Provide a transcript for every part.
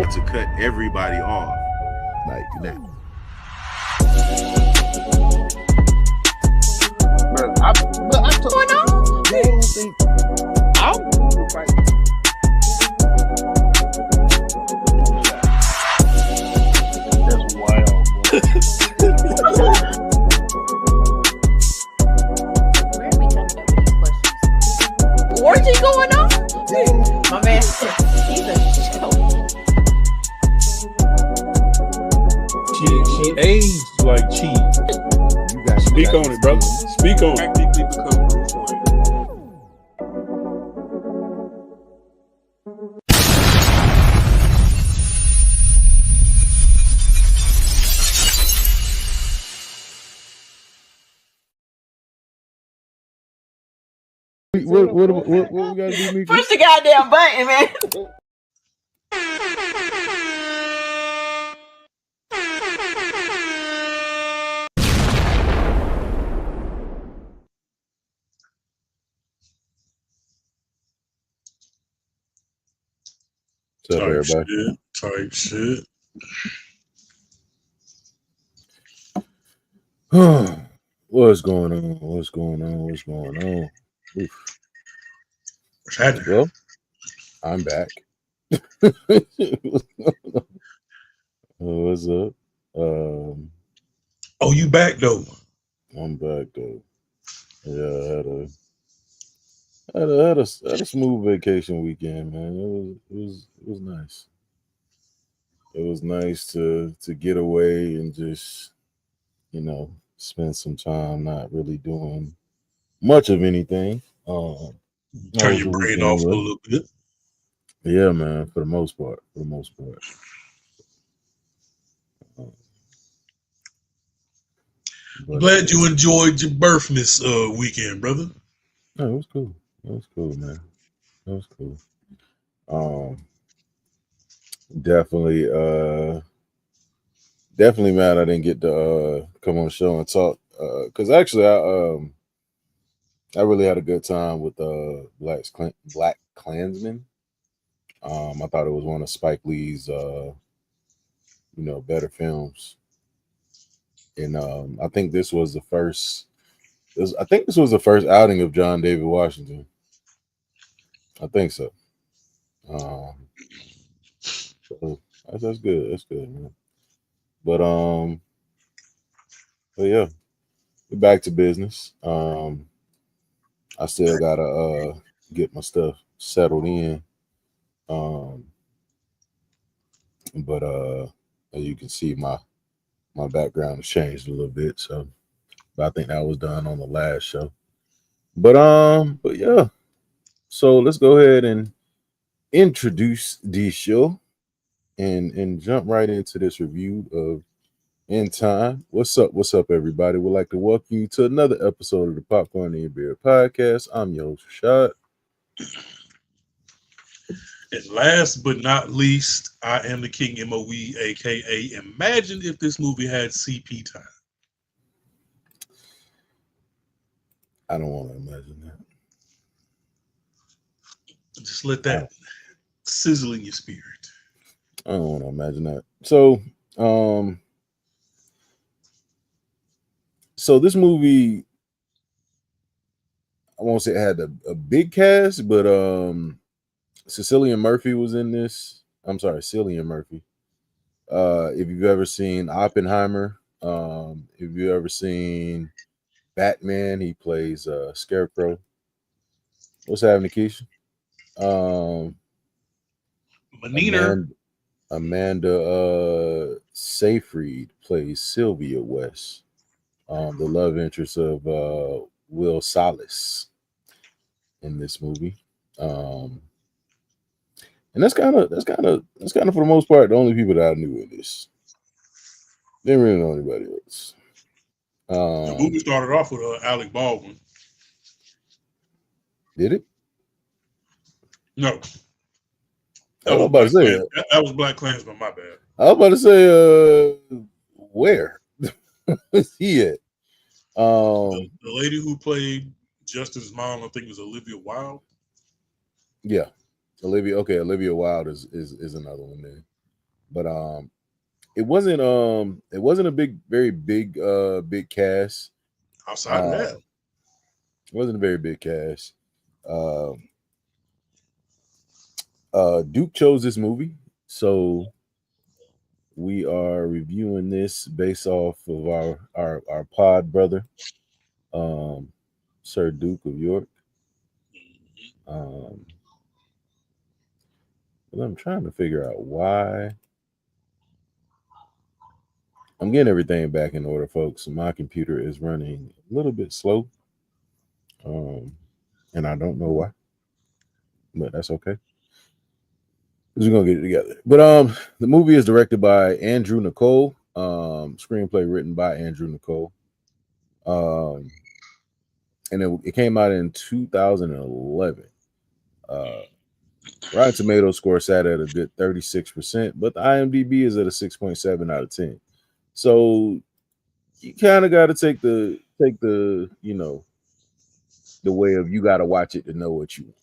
about to cut everybody off. Like that. Bro, I told you, I don't think I'll fight. That's wild, bro. Where are we coming up with these questions? Orgy going on? My man said he's a show. She aged like cheese. Speak on it, brother. Speak on it. Practically become Bruce Wayne. What we gotta do, Mika? Push the goddamn button, man. What's up, everybody? Type shit. What's going on? What's going on? What's going on? Oof. What's happening? Well, I'm back. What's up? Oh, you back though? I'm back though. Yeah, I had a smooth vacation weekend, man. It was nice. It was nice to get away and just, spend some time not really doing much of anything. Turn your brain off a little bit. Yeah, man. For the most part. I'm glad you enjoyed your birthmas weekend, brother. No, it was cool. It was cool, man. It was cool. Definitely mad I didn't get to come on the show and talk. Because actually I really had a good time with Black Klansman. I thought it was one of Spike Lee's better films. And I think this was the first outing of John David Washington. I think so. So that's good. That's good, man. But yeah, we're back to business. I still gotta get my stuff settled in. But as you can see, my background has changed a little bit. So, but I think that was done on the last show. But yeah. So let's go ahead and introduce the show and jump right into this review of In Time. What's up, everybody? We'd like to welcome you to another episode of the Popcorn and Beer Podcast. I'm your host, Rashad. And last but not least, I am the King MOE, aka Imagine if this movie had CP time. I don't want to imagine that. Just let that sizzle in your spirit. I don't want to imagine that. So, so this movie, I won't say it had a big cast, but Cillian Murphy was in this. I'm sorry, Cillian Murphy. If you've ever seen Oppenheimer, if you've ever seen Batman, he plays Scarecrow. What's happening, Keisha? Amanda Seyfried plays Sylvia West, the love interest of Will Salas in this movie. And that's kind of for the most part the only people that I knew in this. Didn't really know anybody else. The movie started off with Alec Baldwin. Did it? No. That was Black Klansman, my bad. I was about to say, where is he at? The lady who played Justin's mom, I think it was Olivia Wilde. Yeah. Olivia Wilde is another one there. but it wasn't a very big cast. Outside of Uh, that, it wasn't a very big cast. Uh, Duke chose this movie, so we are reviewing this based off of our pod brother, um, Sir Duke of York. Um, but I'm trying to figure out why. I'm getting everything back in order, folks. My computer is running a little bit slow, um, and I don't know why, but that's okay. We're gonna get it together. But the movie is directed by Andrew Nicole. Screenplay written by Andrew Nicole. Um, and it came out in 2011. Uh, Rotten Tomatoes score sat at a good 36%, but the IMDb is at a 6.7 out of 10. So you kind of got to take the the way of you got to watch it to know what you want.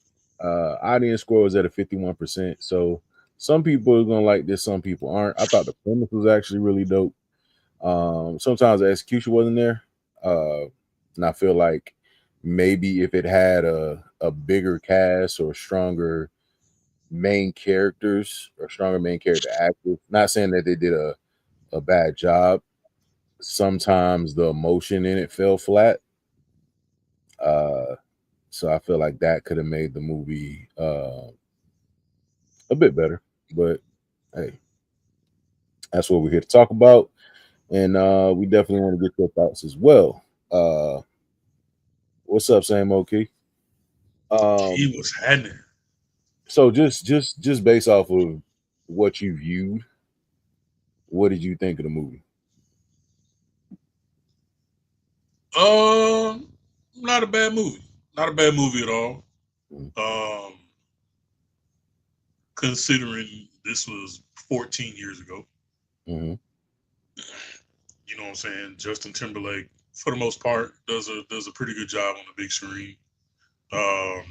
Audience score is at a 51%. So some people are gonna like this, some people aren't. I thought the premise was actually really dope. Sometimes the execution wasn't there. And I feel like maybe if it had a bigger cast or stronger main character actors, not saying that they did a bad job. Sometimes the emotion in it fell flat. Uh, so I feel like that could have made the movie a bit better. But hey, that's what we're here to talk about. And we definitely want to get your thoughts as well. What's up, Sam OK? he Um, was happening. so just based off of what you viewed, what did you think of the movie? Not a bad movie. Not a bad movie at all. Um, considering this was 14 years ago. Mm-hmm. You know what I'm saying? Justin Timberlake, for the most part, does a pretty good job on the big screen. Um,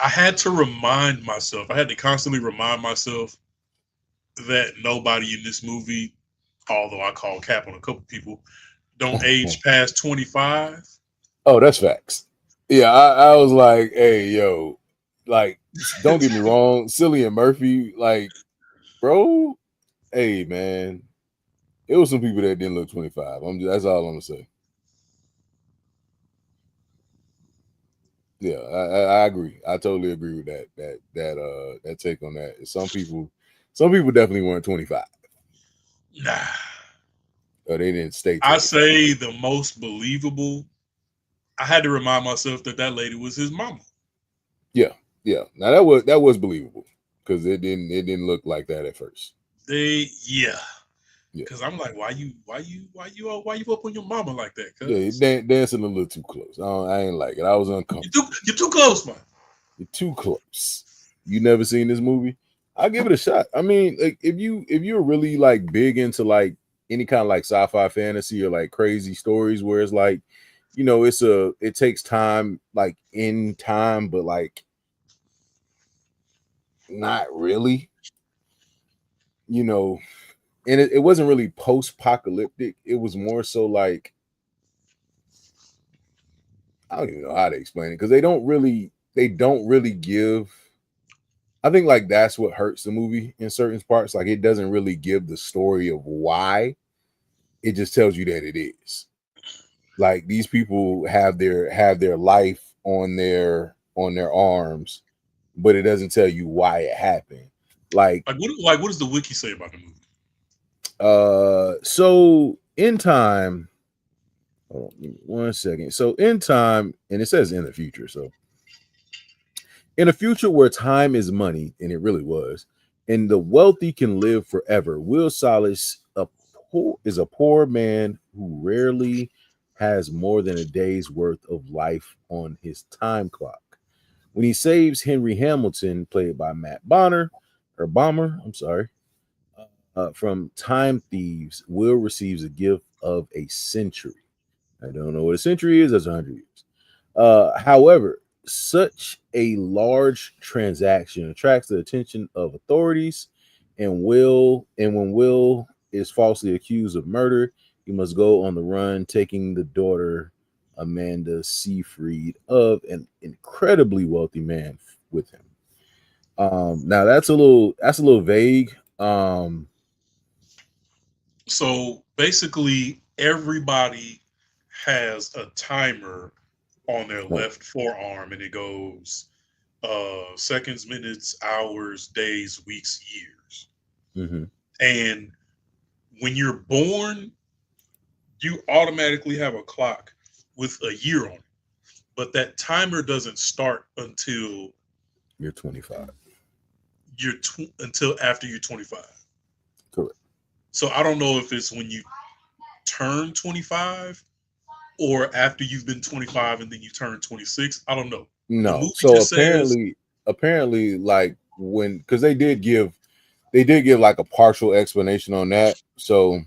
I had to remind myself. I had to constantly remind myself that nobody in this movie, although I call cap on a couple people, don't age past 25. Oh, that's facts. Yeah, I was like, hey, yo, like, don't get me wrong, Cillian Murphy, like, bro, hey, man, it was some people that didn't look 25. That's all I'm gonna say. Yeah, I agree. I totally agree with that take on that. Some people definitely weren't 25. Nah, Or they didn't stay I 25. say the most believable. I had to remind myself that that lady was his mama. Yeah, yeah. Now that was believable because it didn't look like that at first. Yeah, Yeah, because I'm like, why you up on your mama like that? yeah. He Cause dancing a little too close. I ain't like it. I was uncomfortable. you're too close, man. You're too close. You never seen this movie? I'll give it a shot. I mean, like if you're really like big into like any kind of like sci-fi fantasy or like crazy stories where it's like, it takes time like in time, but like not really, you know, and it wasn't really post-apocalyptic. It was more so like I don't even know how to explain it because they don't really give. I think like that's what hurts the movie in certain parts. Like it doesn't really give the story of why. It just tells you that it is. Like these people have their life on their arms, but it doesn't tell you why it happened. Like What does the wiki say about the movie? so in time, hold on, give me 1 second. So in time, and it says in the future. So in a future where time is money, and it really was, and the wealthy can live forever, Will Solace is a poor man who rarely has more than a day's worth of life on his time clock. When he saves Henry Hamilton, played by Matt Bonner, or Bomber, I'm sorry, from time thieves, Will receives a gift of a century. I don't know what a century is. That's 100 years. However, such a large transaction attracts the attention of authorities, and when Will is falsely accused of murder, he must go on the run, taking the daughter Amanda Seyfried of an incredibly wealthy man with him. Now that's a little vague. So basically, everybody has a timer on their No. left forearm, and it goes seconds, minutes, hours, days, weeks, years. Mm-hmm. And when you're born, you automatically have a clock with a year on it. But that timer doesn't start until You're 25. until after you're 25. Correct. So I don't know if it's when you turn 25 or after you've been 25 and then you turn 26. I don't know. The No. movie So just says, apparently, like when because they did give like a partial explanation on that. So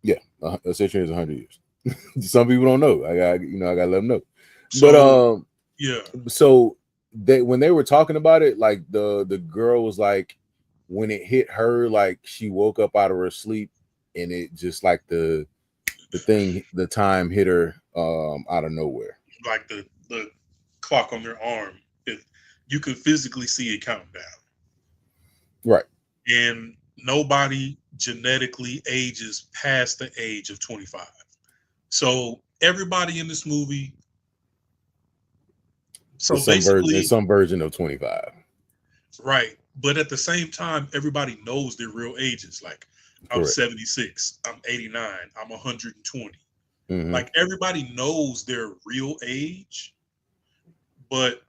yeah, a century is 100 years. Some people don't know. I gotta let them know. But so yeah, so they when they were talking about it, like the girl was like, when it hit her, like she woke up out of her sleep, and it just like the time hit her out of nowhere. like the clock on their arm, it, you could physically see it counting down. Right. And nobody genetically ages past the age of 25. So everybody in this movie, so It's basically, some version of 25. right. But at the same time, everybody knows their real ages. Like I'm Correct. 76, I'm 89, I'm 120. Mm-hmm. Like everybody knows their real age, but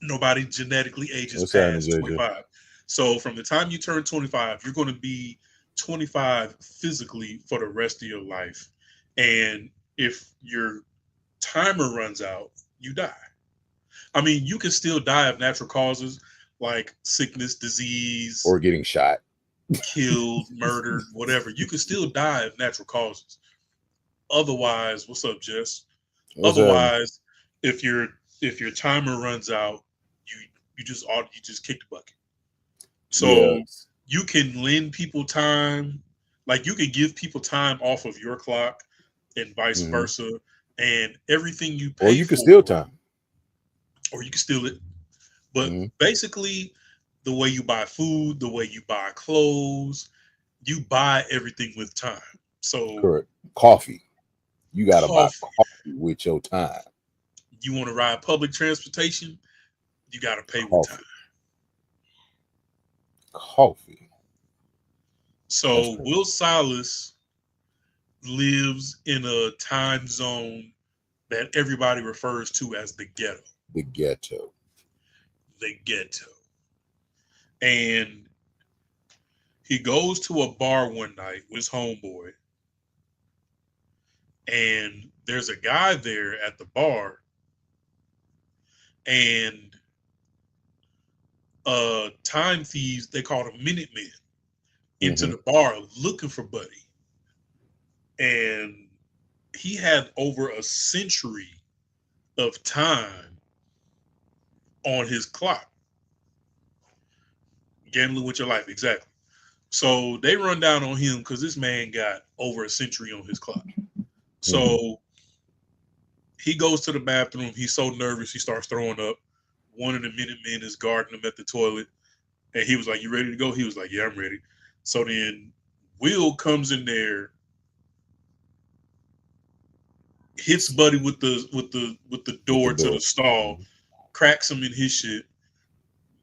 nobody genetically ages What's happening, past JJ? 25. So from the time you turn 25, you're going to be 25 physically for the rest of your life. And if your timer runs out, you die. I mean, you can still die of natural causes like sickness, disease, Or getting shot. killed, murdered, whatever. You can still die of natural causes. Otherwise, what's up, Jess? What's happening? Otherwise, if your if your timer runs out, you you just kick the bucket. Yeah. So you can lend people time, like you can give people time off of your clock, and vice Mm-hmm. versa. And everything you Or pay you can for, steal time. or you can steal it. But Mm-hmm. basically, the way you buy food, the way you buy clothes, you buy everything with time. So Correct. Coffee. You gotta buy coffee, coffee with your time. you want to ride public transportation, you got to pay with time. Coffee. Coffee. That's So crazy. Will Silas lives in a time zone that everybody refers to as the ghetto. The ghetto. The ghetto. And he goes to a bar one night with his homeboy, and there's a guy there at the bar, and time thieves, they call them Minutemen, into Mm-hmm. the bar looking for Buddy. And he had over a century of time on his clock. Gambling with your life, exactly. So they run down on him because this man got over a century on his clock. Mm-hmm. So he goes to the bathroom. He's so nervous, he starts throwing up. One of the Minutemen is guarding him at the toilet. And he was like, "You ready to go?" He was like, "Yeah, I'm ready." So then Will comes in there, hits Buddy with the With the door to the door. stall, Mhm. cracks him in his shit,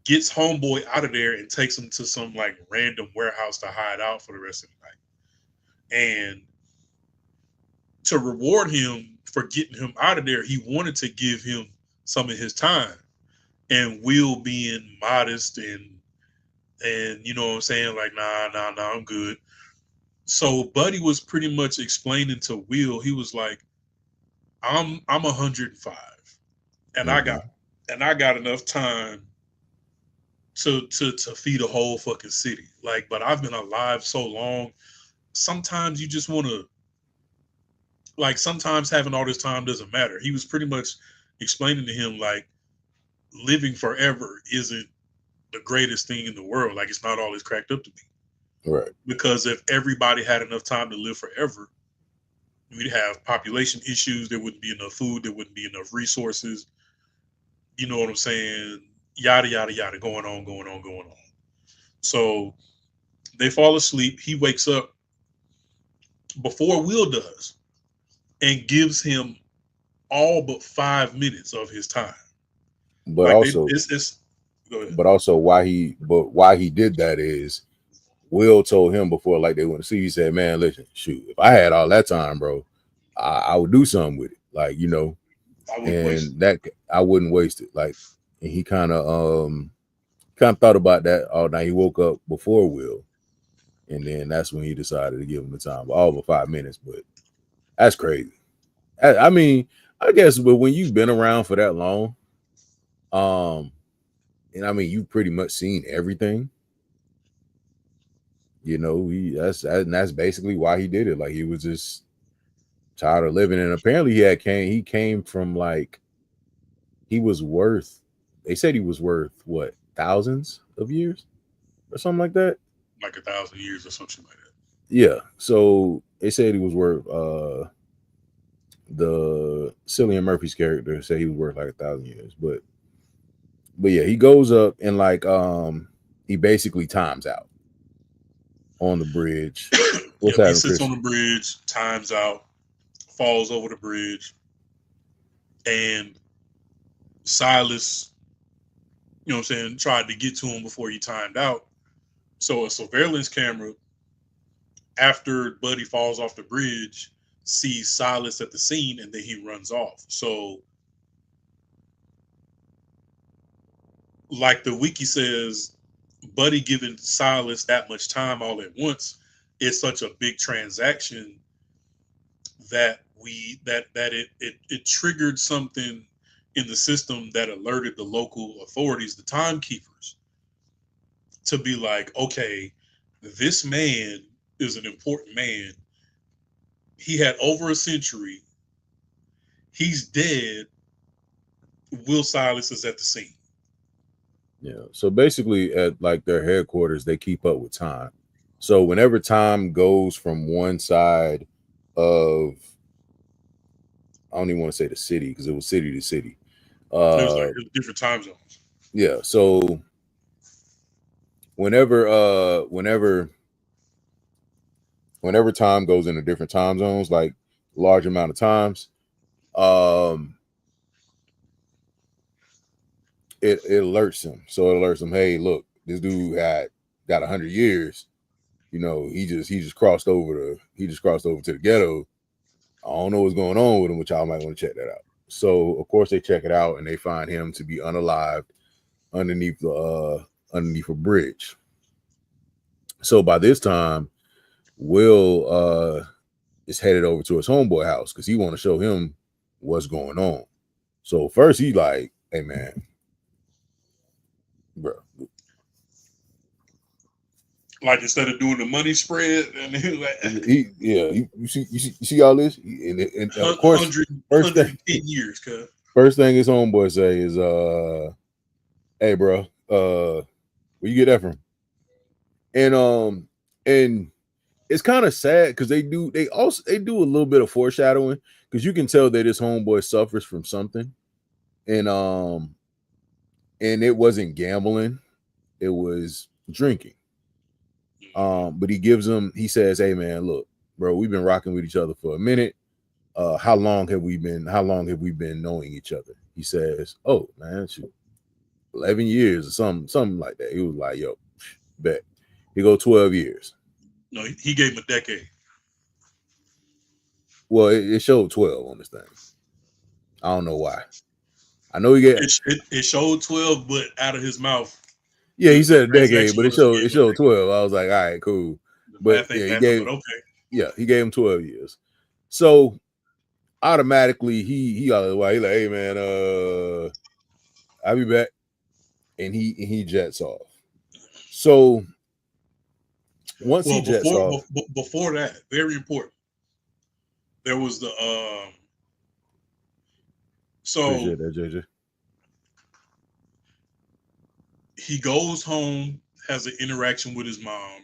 gets homeboy out of there and takes him to some like random warehouse to hide out for the rest of the night. And to reward him for getting him out of there, he wanted to give him some of his time. And Will being modest and you know what I'm saying, like, nah, I'm good. So Buddy was pretty much explaining to Will, he was like, I'm 105 and I got Mm-hmm. enough time to feed a whole fucking city. Like, but I've been alive so long. Sometimes you just want to like sometimes having all this time doesn't matter. He was pretty much explaining to him like living forever isn't the greatest thing in the world. Like it's not all it's cracked up to be. Right. Because if everybody had enough time to live forever, we'd have population issues. There wouldn't be enough food. There wouldn't be enough resources. You know what I'm saying? Yada yada yada, going on, going on, going on. So they fall asleep. He wakes up before Will does and gives him all but 5 minutes of his time. But Like also, it's go ahead. but also why he did that is Will told him before, like they went to see. He said, "Man, listen, shoot, if I had all that time, bro, I would do something with it, like I wouldn't waste and that I wouldn't waste it." Like, and he kind of thought about that all night. He woke up before Will, and then that's when he decided to give him the time, all but 5 minutes. But that's crazy. I mean, I guess, but when you've been around for that long, um, and I mean, you've pretty much seen everything. That's basically why he did it. Like he was just tired of living, and apparently he came from like he was worth. They said he was worth what, thousands of years or something like that. like 1,000 years or something like that. Yeah. So they said he was worth. The Cillian Murphy's character said he was worth like 1,000 years, but yeah, he goes up and like he basically times out on the bridge. What's Yeah, he happening, sits Chris? on the bridge, times out, falls over the bridge, and Silas, you know what I'm saying, tried to get to him before he timed out. So a surveillance camera, after Buddy falls off the bridge, sees Silas at the scene and then he runs off. So, like the wiki says, Buddy giving Silas that much time all at once is such a big transaction that it triggered something in the system that alerted the local authorities, the timekeepers, to be like, okay, this man is an important man. He had over a century. He's dead. Will Silas is at the scene. Yeah. So basically, at like their headquarters, they keep up with time. So whenever time goes from one side of, I don't even want to say the city because it was city to city. It was like different time zones. Yeah. So whenever time goes into different time zones, like large amount of times, um, it alerts him. So it alerts him, hey, look, this dude got 100 years. He just crossed over to the ghetto. I don't know what's going on with him, which y'all might want to check that out. So of course they check it out and they find him to be unalived underneath a bridge. So by this time, Will is headed over to his homeboy house because he want to show him what's going on. So first he like, hey man, bro. Like instead of doing the money spread, and he was like, You see all this, and of course, 110 years, cuz. First thing his homeboy say is, "Hey, bro, where you get that from?" And it's kind of sad because they do a little bit of foreshadowing because you can tell that his homeboy suffers from something, and it wasn't gambling, it was drinking. But he says, hey man, look, bro, we've been rocking with each other for a minute. How long have we been knowing each other? He says, oh man, shoot, 11 years or something like that. He was like, yo, bet. He go 12 years. No, he gave him a decade. Well, it showed 12 on this thing. I don't know why. I know he get it showed 12, but out of his mouth. Yeah, he said a decade, but it showed 12. I was like, all right, cool. But yeah, he gave him 12 years. So automatically he like, hey man, I'll be back. And he jets off. So once he jets off. Before that, very important. there was the so Appreciate that, JJ. he goes home, has an interaction with his mom.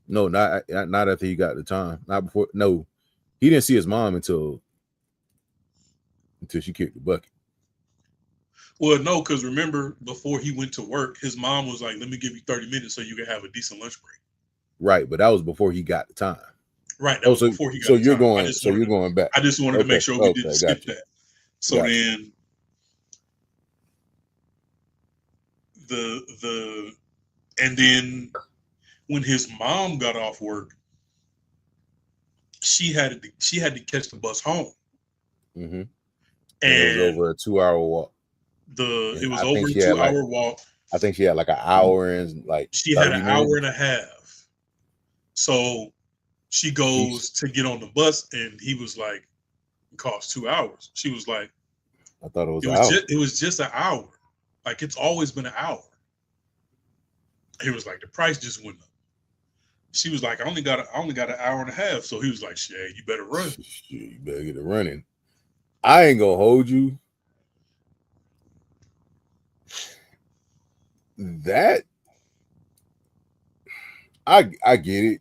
No, not after he got the time. Not before. No, he didn't see his mom until she kicked the bucket. Well, no, because remember, before he went to work, his mom was like, "Let me give you 30 minutes so you can have a decent lunch break." Right, but that was before he got the time. Right, that Oh, was before he so got the you're time. going back. I just wanted to make Okay, sure we didn't okay, skip got you, that. So got you. then the and then when his mom got off work, she had to catch the bus home, Mm-hmm. And it was and over a 2 hour walk. the And it was over a 2 hour walk. I think she had like an hour and like She had an 30 hour minutes. and a half. So she She's goes to get on the bus, and he was like, "It costs 2 hours." She was like, I thought it was "It an was hour. just an hour. Like it's always been an hour." He was like, "The price just went up." She was like, I only got an hour and a half." So he was like, "Shit, you better run." Shit, you better get it running. I ain't gonna hold you. That I get it.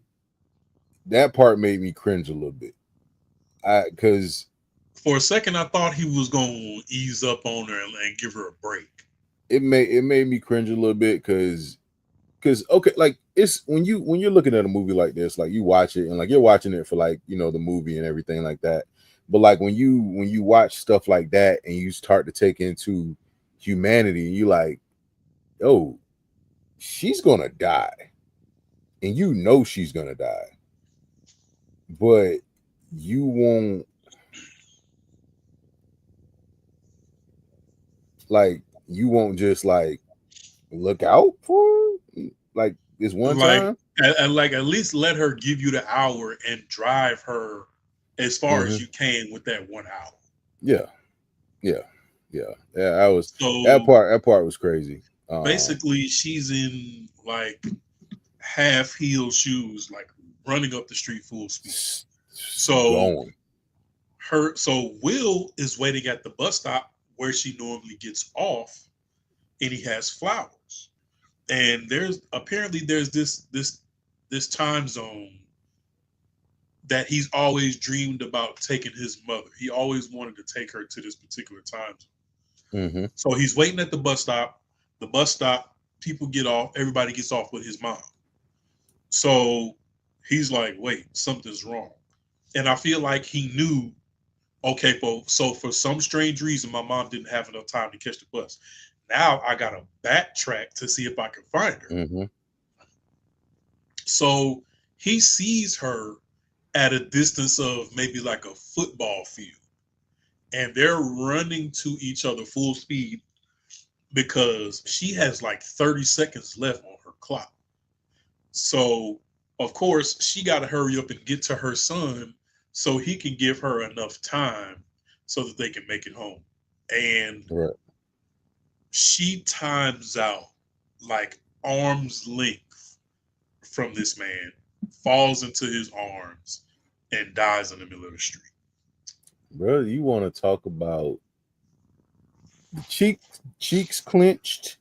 That part made me cringe a little bit. Because For a second, I thought he was gonna ease up on her and give her a break. it made me cringe a little bit because okay, like it's when you're looking at a movie like this, like you watch it and like you're watching it for like the movie and everything like that. But like when you watch stuff like that and you start to take into humanity, you like, oh, she's gonna die, and she's gonna die, but you won't just like look out for her, like this one Like, time. at least let her give you the hour and drive her as far as Hmm. you can with that 1 hour. Yeah, yeah, yeah. I was So that part was crazy. basically, she's in like half heel shoes, like running up the street full speed. So Going. so Will is waiting at the bus stop where she normally gets off, and he has flowers. And there's this time zone that he's always dreamed about taking his mother. He always wanted to take her to this particular time zone. Hmm. So he's waiting at the bus stop. The bus stop, people get off, everybody gets off with his mom. So he's like, wait, something's wrong. And I feel like he knew, okay, so for some strange reason, my mom didn't have enough time to catch the bus. Now I got to backtrack to see if I can find her. Hmm. So he sees her at a distance of maybe like a football field, and they're running to each other full speed because she has like 30 seconds left on her clock. So, of course, she got to hurry up and get to her son so he can give her enough time so that they can make it home. And Right. she times out like arm's length from this man, falls into his arms, and dies in the middle of the street. Bro, you want to talk about the cheeks clenched,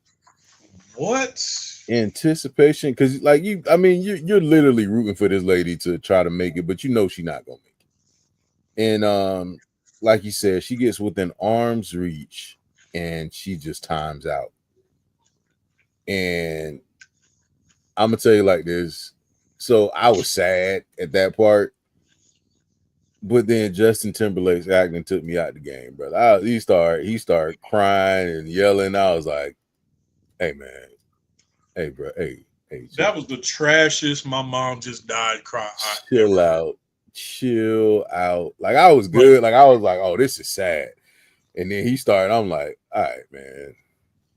What? anticipation? Because like I mean, you're literally rooting for this lady to try to make it, but she's not gonna make it. And like you said, she gets within arm's reach, and she just times out. And I'm gonna tell you like this. So I was sad at that part, but then Justin Timberlake's acting took me out the game, brother. He started crying and yelling. I was like, "Hey man, hey bro, hey, That was the trashiest my mom just died cry I chill ever heard. out, chill out." Like I was But good. Like I was like, "Oh, this is sad." And then he started. I'm like, "All right, man.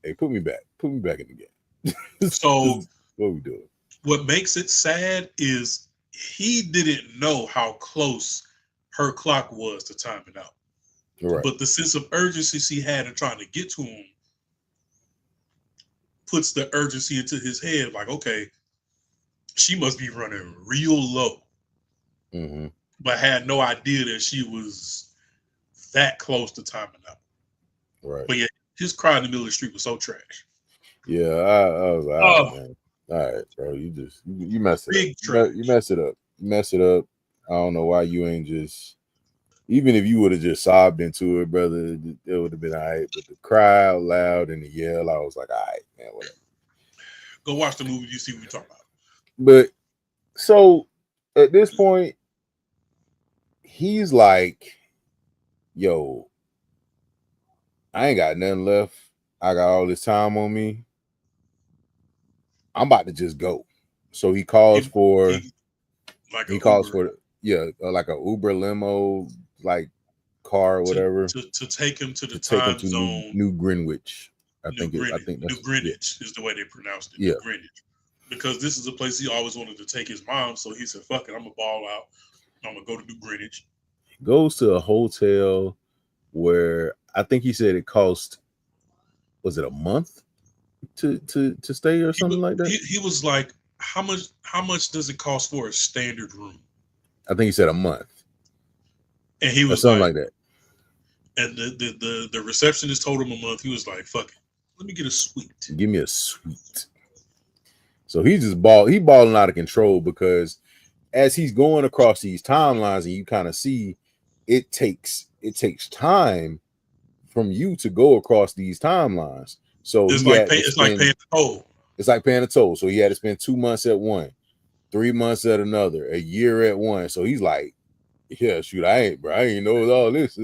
Hey, put me back in the game." so What we doing? what makes it sad is he didn't know how close her clock was to timing out. Right. But the sense of urgency she had in trying to get to him puts the urgency into his head, like, okay, she must be running real low Hmm. but had no idea that she was that close to timing out. Right. But yeah, his cry in the middle of the street was so trash. Yeah, I was like, all Oh, right, man. All right, bro. You messed it up. big trash. You messed it up. You messed it up. I don't know why you ain't just. Even if you would have just sobbed into it, brother, it would have been all right. But the cry out loud and the yell, I was like, all right, man, whatever. Go watch the movie. You see what we're talking about. But so at this point, he's like, yo, I ain't got nothing left. I got all this time on me. I'm about to just go. So he calls for like he a calls Uber for like a Uber limo like car or whatever to take him to the to take him time to zone. New Greenwich. I New think Greenwich. that's New Greenwich is the way they pronounced it. Yeah. New Greenwich. Because this is a place he always wanted to take his mom. So he said, fuck it, I'm going to ball out. I'm going to go to New Greenwich. Goes to a hotel where I think he said it cost, was it a month to stay or something like that? He was like, how much does it cost for a standard room? I think he said a month. And he was something like that. And the receptionist told him a month. He was like, fuck it. Let me get a suite. Give me a suite. So he just balling out of control because as he's going across these timelines and you kind of see it takes time from you to go across these timelines. So it's like paying a toll. It's like paying a toll. So he had to spend 2 months at one, 3 months at another, a year at one. So he's like, yeah, shoot, I ain't know all this.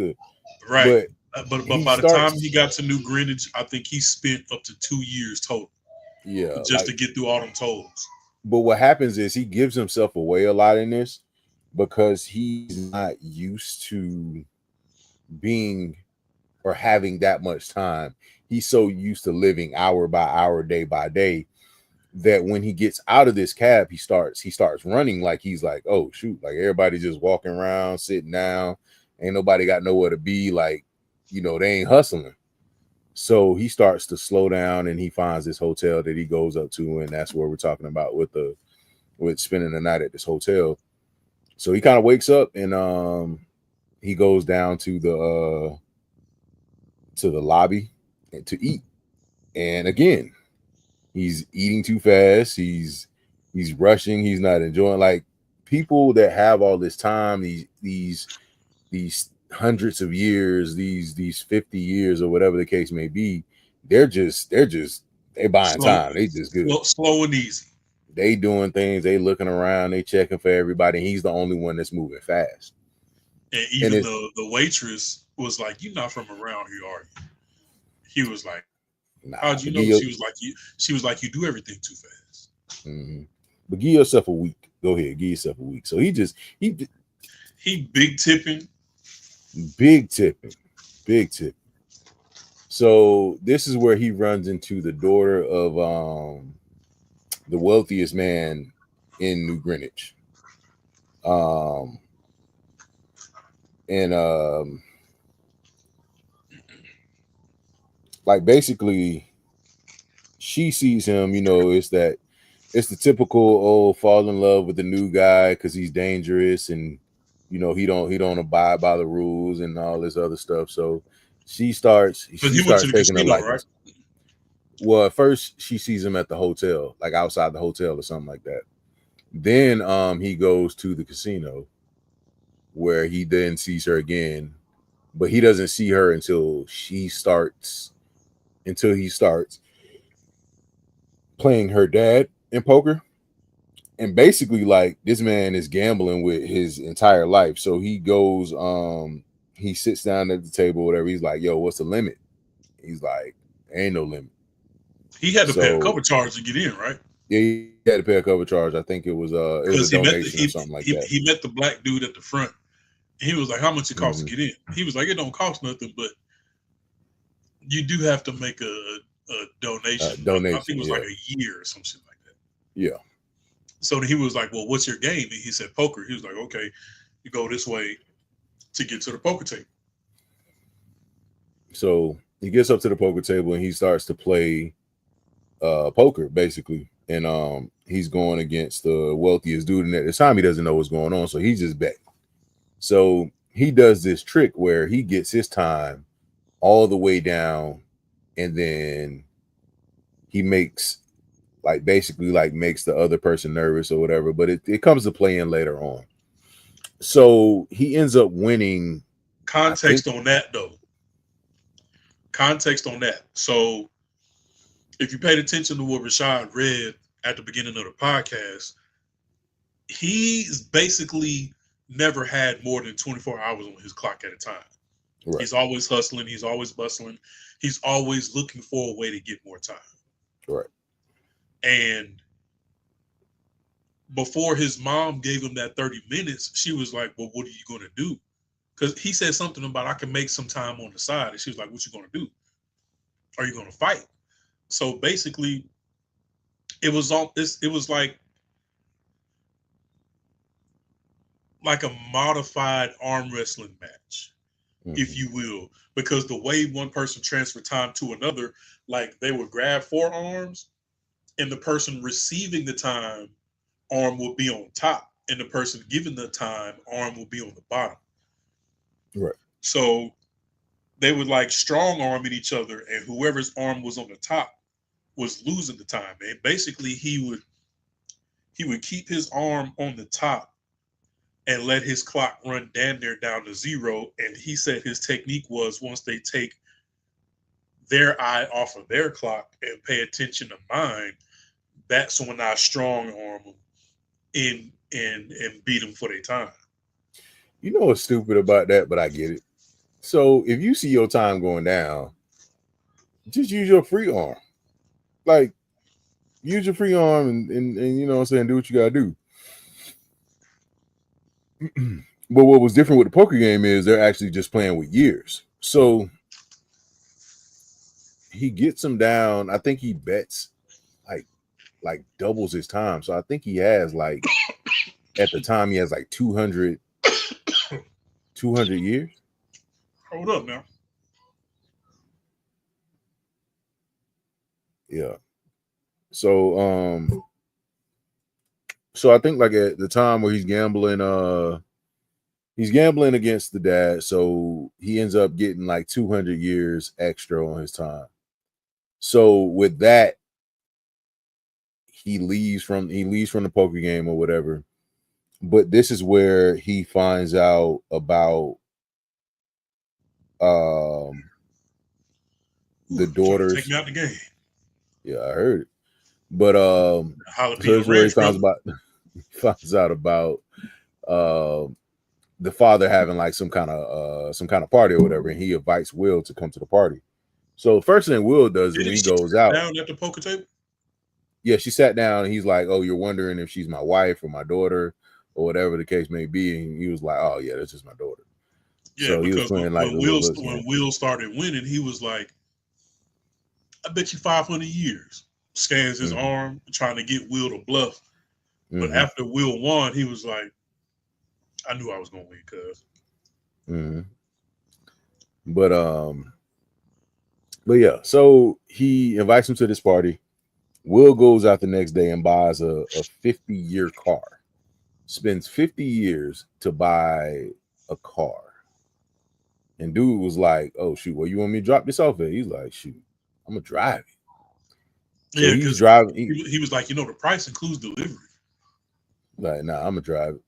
Right. But by the time he got to New Greenwich, I think he spent up to 2 years total. Yeah. Just to get through all them tolls. But what happens is he gives himself away a lot in this because he's not used to being or having that much time. He's so used to living hour by hour, day by day, that when he gets out of this cab, he starts running like he's like, oh shoot, like everybody's just walking around, sitting down, ain't nobody got nowhere to be, like, you know, they ain't hustling. So he starts to slow down and he finds this hotel that he goes up to, and that's where we're talking about with spending the night at this hotel. So he kind of wakes up and he goes down to the lobby to eat. And again, he's eating too fast. He's rushing. He's not enjoying. Like, people that have all this time, these hundreds of years, these 50 years or whatever the case may be, they're buying time. They just good. Slow and easy. They doing things, they looking around, they checking for everybody. He's the only one that's moving fast. And even the waitress was like, "You're not from around here, are you?" He was like, nah, "How'd you know?" She was like, "You do everything too fast." Mm-hmm. But give yourself a week. Go ahead, give yourself a week. So he big tipping. Big tipping. So this is where he runs into the daughter of the wealthiest man in New Greenwich. Like, basically she sees him, you know, it's the typical fall in love with the new guy because he's dangerous and, you know, he don't abide by the rules and all this other stuff. So she starts taking a liking. Right? Well, at first she sees him at the hotel, like outside the hotel or something like that. Then he goes to the casino where he then sees her again, but he doesn't see her until he starts playing her dad in poker. And basically, like, this man is gambling with his entire life. So he goes, he sits down at the table, whatever. He's like, yo, what's the limit? He's like, ain't no limit. He had to pay a cover charge to get in, right? Yeah, he had to pay a cover charge. I think it was a donation or something like that. He met the black dude at the front. And he was like, how much it costs to get in? He was like, it don't cost nothing, but you do have to make a donation. I think it was like a year or some shit like that. Yeah. So he was like, well, what's your game? And he said, poker. He was like, okay, you go this way to get to the poker table. So he gets up to the poker table and he starts to play poker, basically. And he's going against the wealthiest dude. And at the time, he doesn't know what's going on. So he's just betting. So he does this trick where he gets his time all the way down, and then he makes like basically like makes the other person nervous or whatever. But it comes to play in later on. So he ends up winning. I think. Context on that though. Context on that. So if you paid attention to what Rashad read at the beginning of the podcast, he's basically never had more than 24 hours on his clock at a time. Right. He's always hustling. He's always bustling. He's always looking for a way to get more time. Right. And before his mom gave him that 30 minutes, she was like, well, what are you going to do? Because he said something about, I can make some time on the side. And she was like, what you going to do? Are you going to fight? So basically, it was all this. It was like a modified arm wrestling match, if you will, because the way one person transferred time to another, like they would grab forearms, and the person receiving the time arm will be on top, and the person giving the time arm will be on the bottom. Right. So they would like strong arm at each other, and whoever's arm was on the top was losing the time. And basically, he would keep his arm on the top and let his clock run damn near down to zero. And he said his technique was, once they take their eye off of their clock and pay attention to mine, that's when I strong arm them in and beat them for their time. You know what's stupid about that, but I get it. So if you see your time going down, just use your free arm. Like, use your free arm and you know what I'm saying, do what you gotta do. But what was different with the poker game is they're actually just playing with years. So he gets him down. I think he bets like doubles his time. So I think he has like at the time he has like 200 years. Hold up now. Yeah. So so I think like at the time where he's gambling against the dad, so he ends up getting like 200 years extra on his time. So with that, he leaves from the poker game or whatever. But this is where he finds out about the daughters. Take me out the game. Yeah, I heard it. But so Jalapeno that's where he ranch, finds brother. out about the father having like some kind of party or whatever, and he invites Will to come to the party. So first thing Will does is when he goes out down at the poker table. Yeah, she sat down and he's like, "Oh, you're wondering if she's my wife or my daughter or whatever the case may be." And he was like, "Oh yeah, that's just my daughter." Yeah, so he was because playing like when Will started winning, he was like, "I bet you 500 years." Scans his arm, trying to get Will to bluff. But after Will won, he was like, "I knew I was gonna win, cuz." But yeah, so he invites him to this party. Will goes out the next day and buys a 50-year car. Spends 50 years to buy a car. And dude was like, "Oh shoot, well, you want me to drop this off at?" He's like, "Shoot, I'm gonna drive it." So Yeah, he's driving. He was like, the price includes delivery. Like, nah, I'm gonna drive it.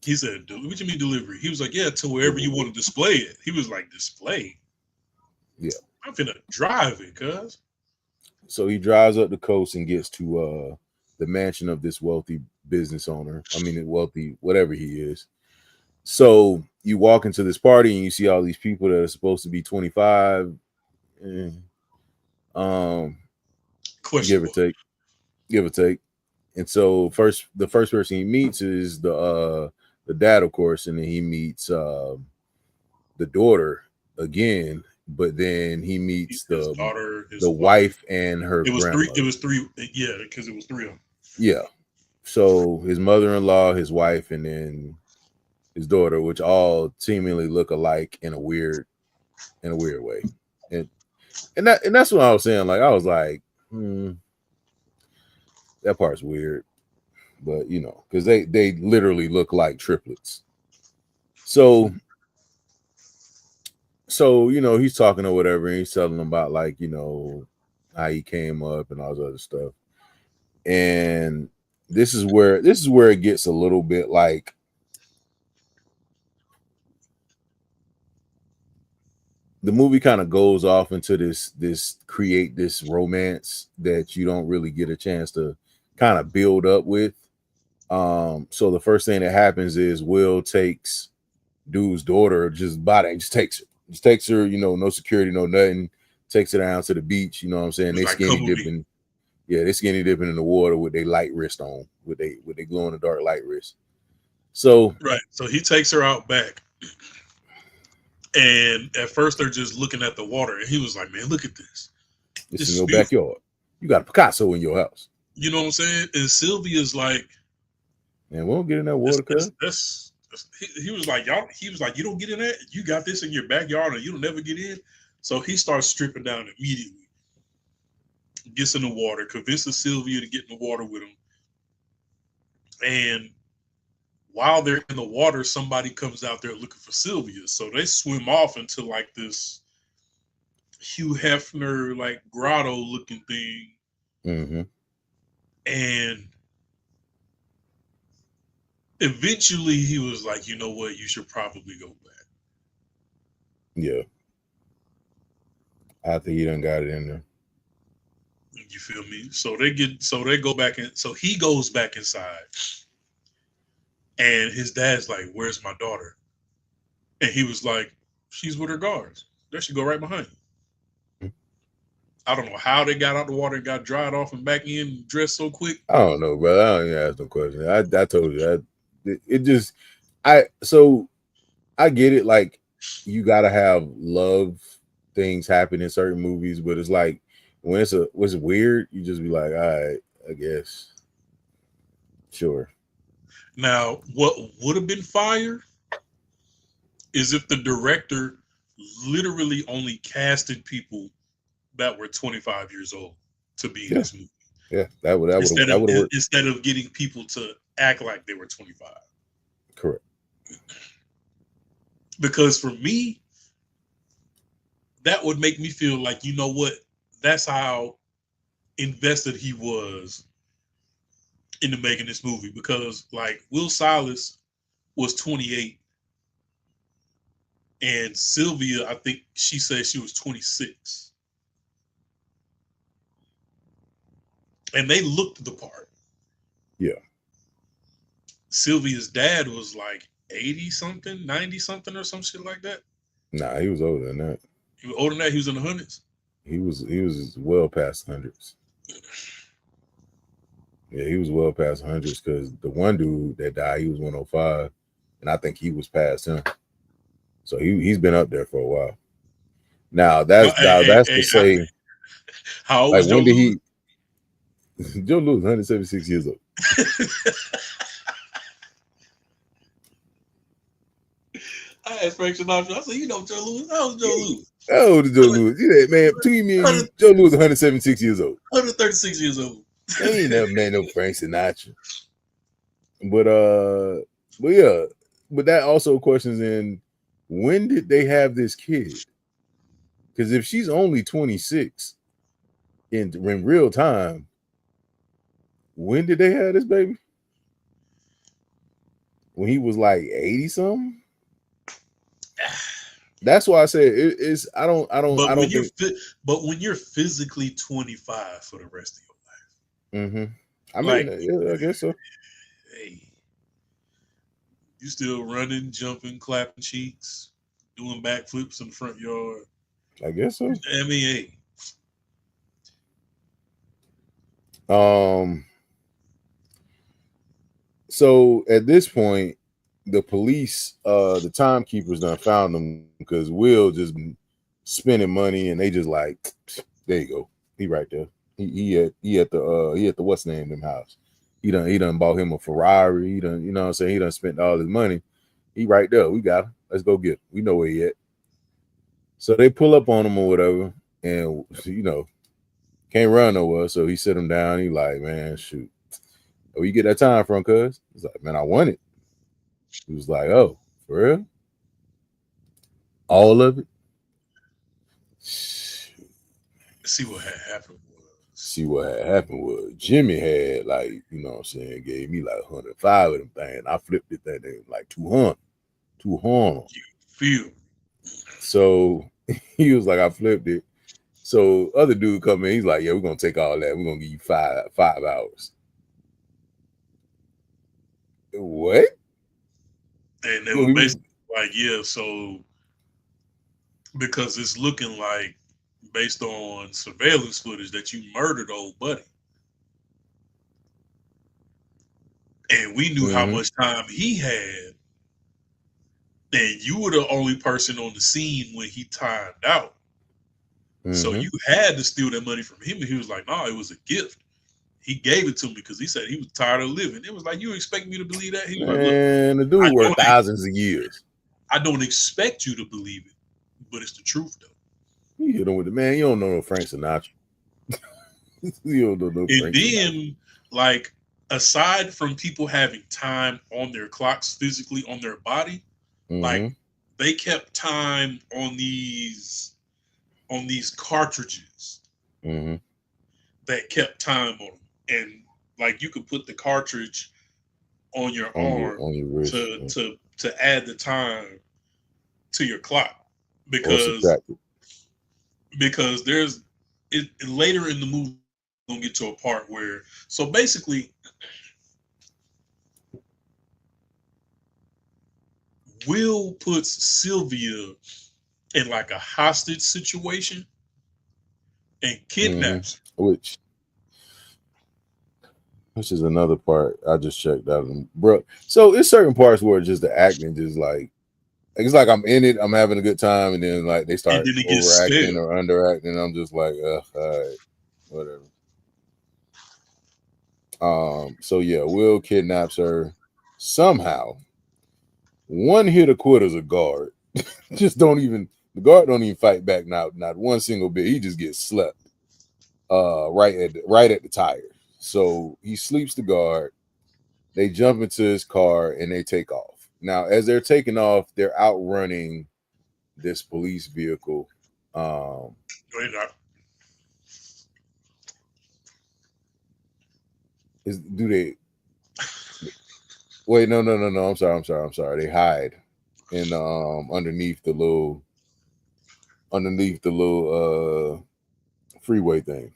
He said, "What you mean delivery?" He was like, "Yeah, to wherever you want to display it." He was like, "Display? Yeah, I'm finna drive it, cuz." So he drives up the coast and gets to the mansion of this wealthy business owner. I mean, wealthy, whatever he is. So you walk into this party and you see all these people that are supposed to be 25. Questionable. Give or take. And so the first person he meets is the dad, of course, and then he meets the daughter again. But then he meets the daughter, the wife, and her grandmother. It was three. Yeah, because it was three of them. Yeah. So his mother-in-law, his wife, and then his daughter, which all seemingly look alike in a weird way. And that's what I was saying. Like, I was like, that part's weird. But because they literally look like triplets. So he's talking or whatever, and he's telling them about like how he came up and all this other stuff. And this is where it gets a little bit like the movie kind of goes off into this create this romance that you don't really get a chance to kind of build up with. So the first thing that happens is Will takes dude's daughter, just takes her, no security, no nothing, takes her down to the beach, you know what I'm saying? It's They like, skinny come with me. dipping. Yeah, they skinny dipping in the water with their light wrist on, with they glow in the dark light wrist. So Right. So he takes her out back. And at first they're just looking at the water. And he was like, man, look at this. this This is is your beautiful. backyard. You got a Picasso in your house. You know what I'm saying? And Sylvia's like, And we don't get in that that's, water, cuz. he was like, y'all, he was like, you don't get in that? You got this in your backyard and you'll never get in. So he starts stripping down immediately. Gets in the water, convinces Sylvia to get in the water with him. And while they're in the water, somebody comes out there looking for Sylvia. So they swim off into like this Hugh Hefner, like grotto looking thing. Mm-hmm. And eventually he was like, you know what, you should probably go back. Yeah. I think he done got it in there. You feel me? So they go back in. So he goes back inside. And his dad's like, where's my daughter? And he was like, she's with her guards. They should go right behind you. I don't know how they got out the water and got dried off and back in and dressed so quick. I don't know, brother. I don't even ask no question. I told you that it just I get it. Like you gotta have love things happen in certain movies, but it's like when it's weird, you just be like, all right, I guess. Sure. Now, what would have been fire is if the director literally only casted people that were 25 years old to be in this movie. Yeah, that would work. Instead of getting people to act like they were 25. Correct. Because for me, that would make me feel like, you know what, that's how invested he was into making this movie. Because like Will Silas was 28 and Sylvia, I think she said she was 26. And they looked the part. Yeah. Sylvia's dad was like 80 something, 90 something or some shit like that. Nah, he was older than that. He was older than that. He was in the hundreds. He was well past hundreds. Yeah, he was well past hundreds because the one dude that died, he was 105, and I think he was past him. So he's been up there for a while. Now that's to say, how old like was Joe when did Louis? he? Joe Louis, 176 years old. I asked Frank Sinatra. I said, you know Joe Louis? How old is Joe Louis? How old is Joe Louis? Yeah, man, between me and you, Joe Louis 176 years old. 136 years old. They ain't never met no Frank Sinatra. But yeah, but that also questions in when did they have this kid? Because if she's only 26 in real time, when did they have this baby? When he was like 80 something? That's why I said it's I don't think. But when you're physically 25 for the rest of your life, I mean, yeah, I guess so. Hey, you still running, jumping, clapping cheeks, doing backflips in the front yard. I guess so. I mean, hey. So at this point, the police, the timekeepers done found them because Will just been spending money, and they just like, there you go, he right there. He at the what's name them house. He done bought him a Ferrari. He done, you know what I'm saying, he done spent all his money. He right there. We got him. Let's go get him. We know where he at. So they pull up on him or whatever, and can't run nowhere. So he sit him down. He like, man, shoot. Where you get that time from, cuz? He's like, man, I won it. He was like, oh, for real? All of it. Let's see what had happened was. See what had happened was Jimmy had like, you know what I'm saying, gave me like 105 of them things. I flipped it that day like 200. 200. You feel So he was like, I flipped it. So other dude come in, he's like, yeah, we're gonna take all that. We're gonna give you 5 hours. What? and they You were gonna give me basically like, yeah, so because it's looking like based on surveillance footage that you murdered old buddy. And we knew how mm-hmm, much time he had, and you were the only person on the scene when he timed out. So mm-hmm. you had to steal that money from him. And he was like, no, it was a gift. He gave it to me because he said he was tired of living. It was like, you expect me to believe that? He was like, look, Man, the I dude worked don't, thousands of years. I don't expect you to believe it, but it's the truth though. You hit him with the man. You don't know no Frank Sinatra. You don't know no And Frank Sinatra. then, like, aside from people having time on their clocks physically on their body, Mm-hmm, like they kept time on these cartridges mm-hmm. that kept time on them. And like you could put the cartridge on your arm On your wrist, to yeah. add the time to your clock Or because subtract it. there's it later in the movie we're gonna get to a part where so basically Will puts Sylvia in like a hostage situation and Mm-hmm. kidnaps her. Which is another part I just checked out, bro. So it's certain parts where just the acting just like it's like I'm in it, I'm having a good time, and then like they And start then it gets overacting stale. or underacting. I'm just like, all right, whatever. So yeah, Will kidnaps her somehow. One hit a quitter's a guard. Just don't even the guard don't even fight back now, not one single bit. He just gets slept right at the tire. So he sleeps the guard. They jump into his car and they take off. Now, as they're taking off, they're outrunning this police vehicle. Um, Wait, do they wait? No. I'm sorry. They hide in underneath the little freeway thing,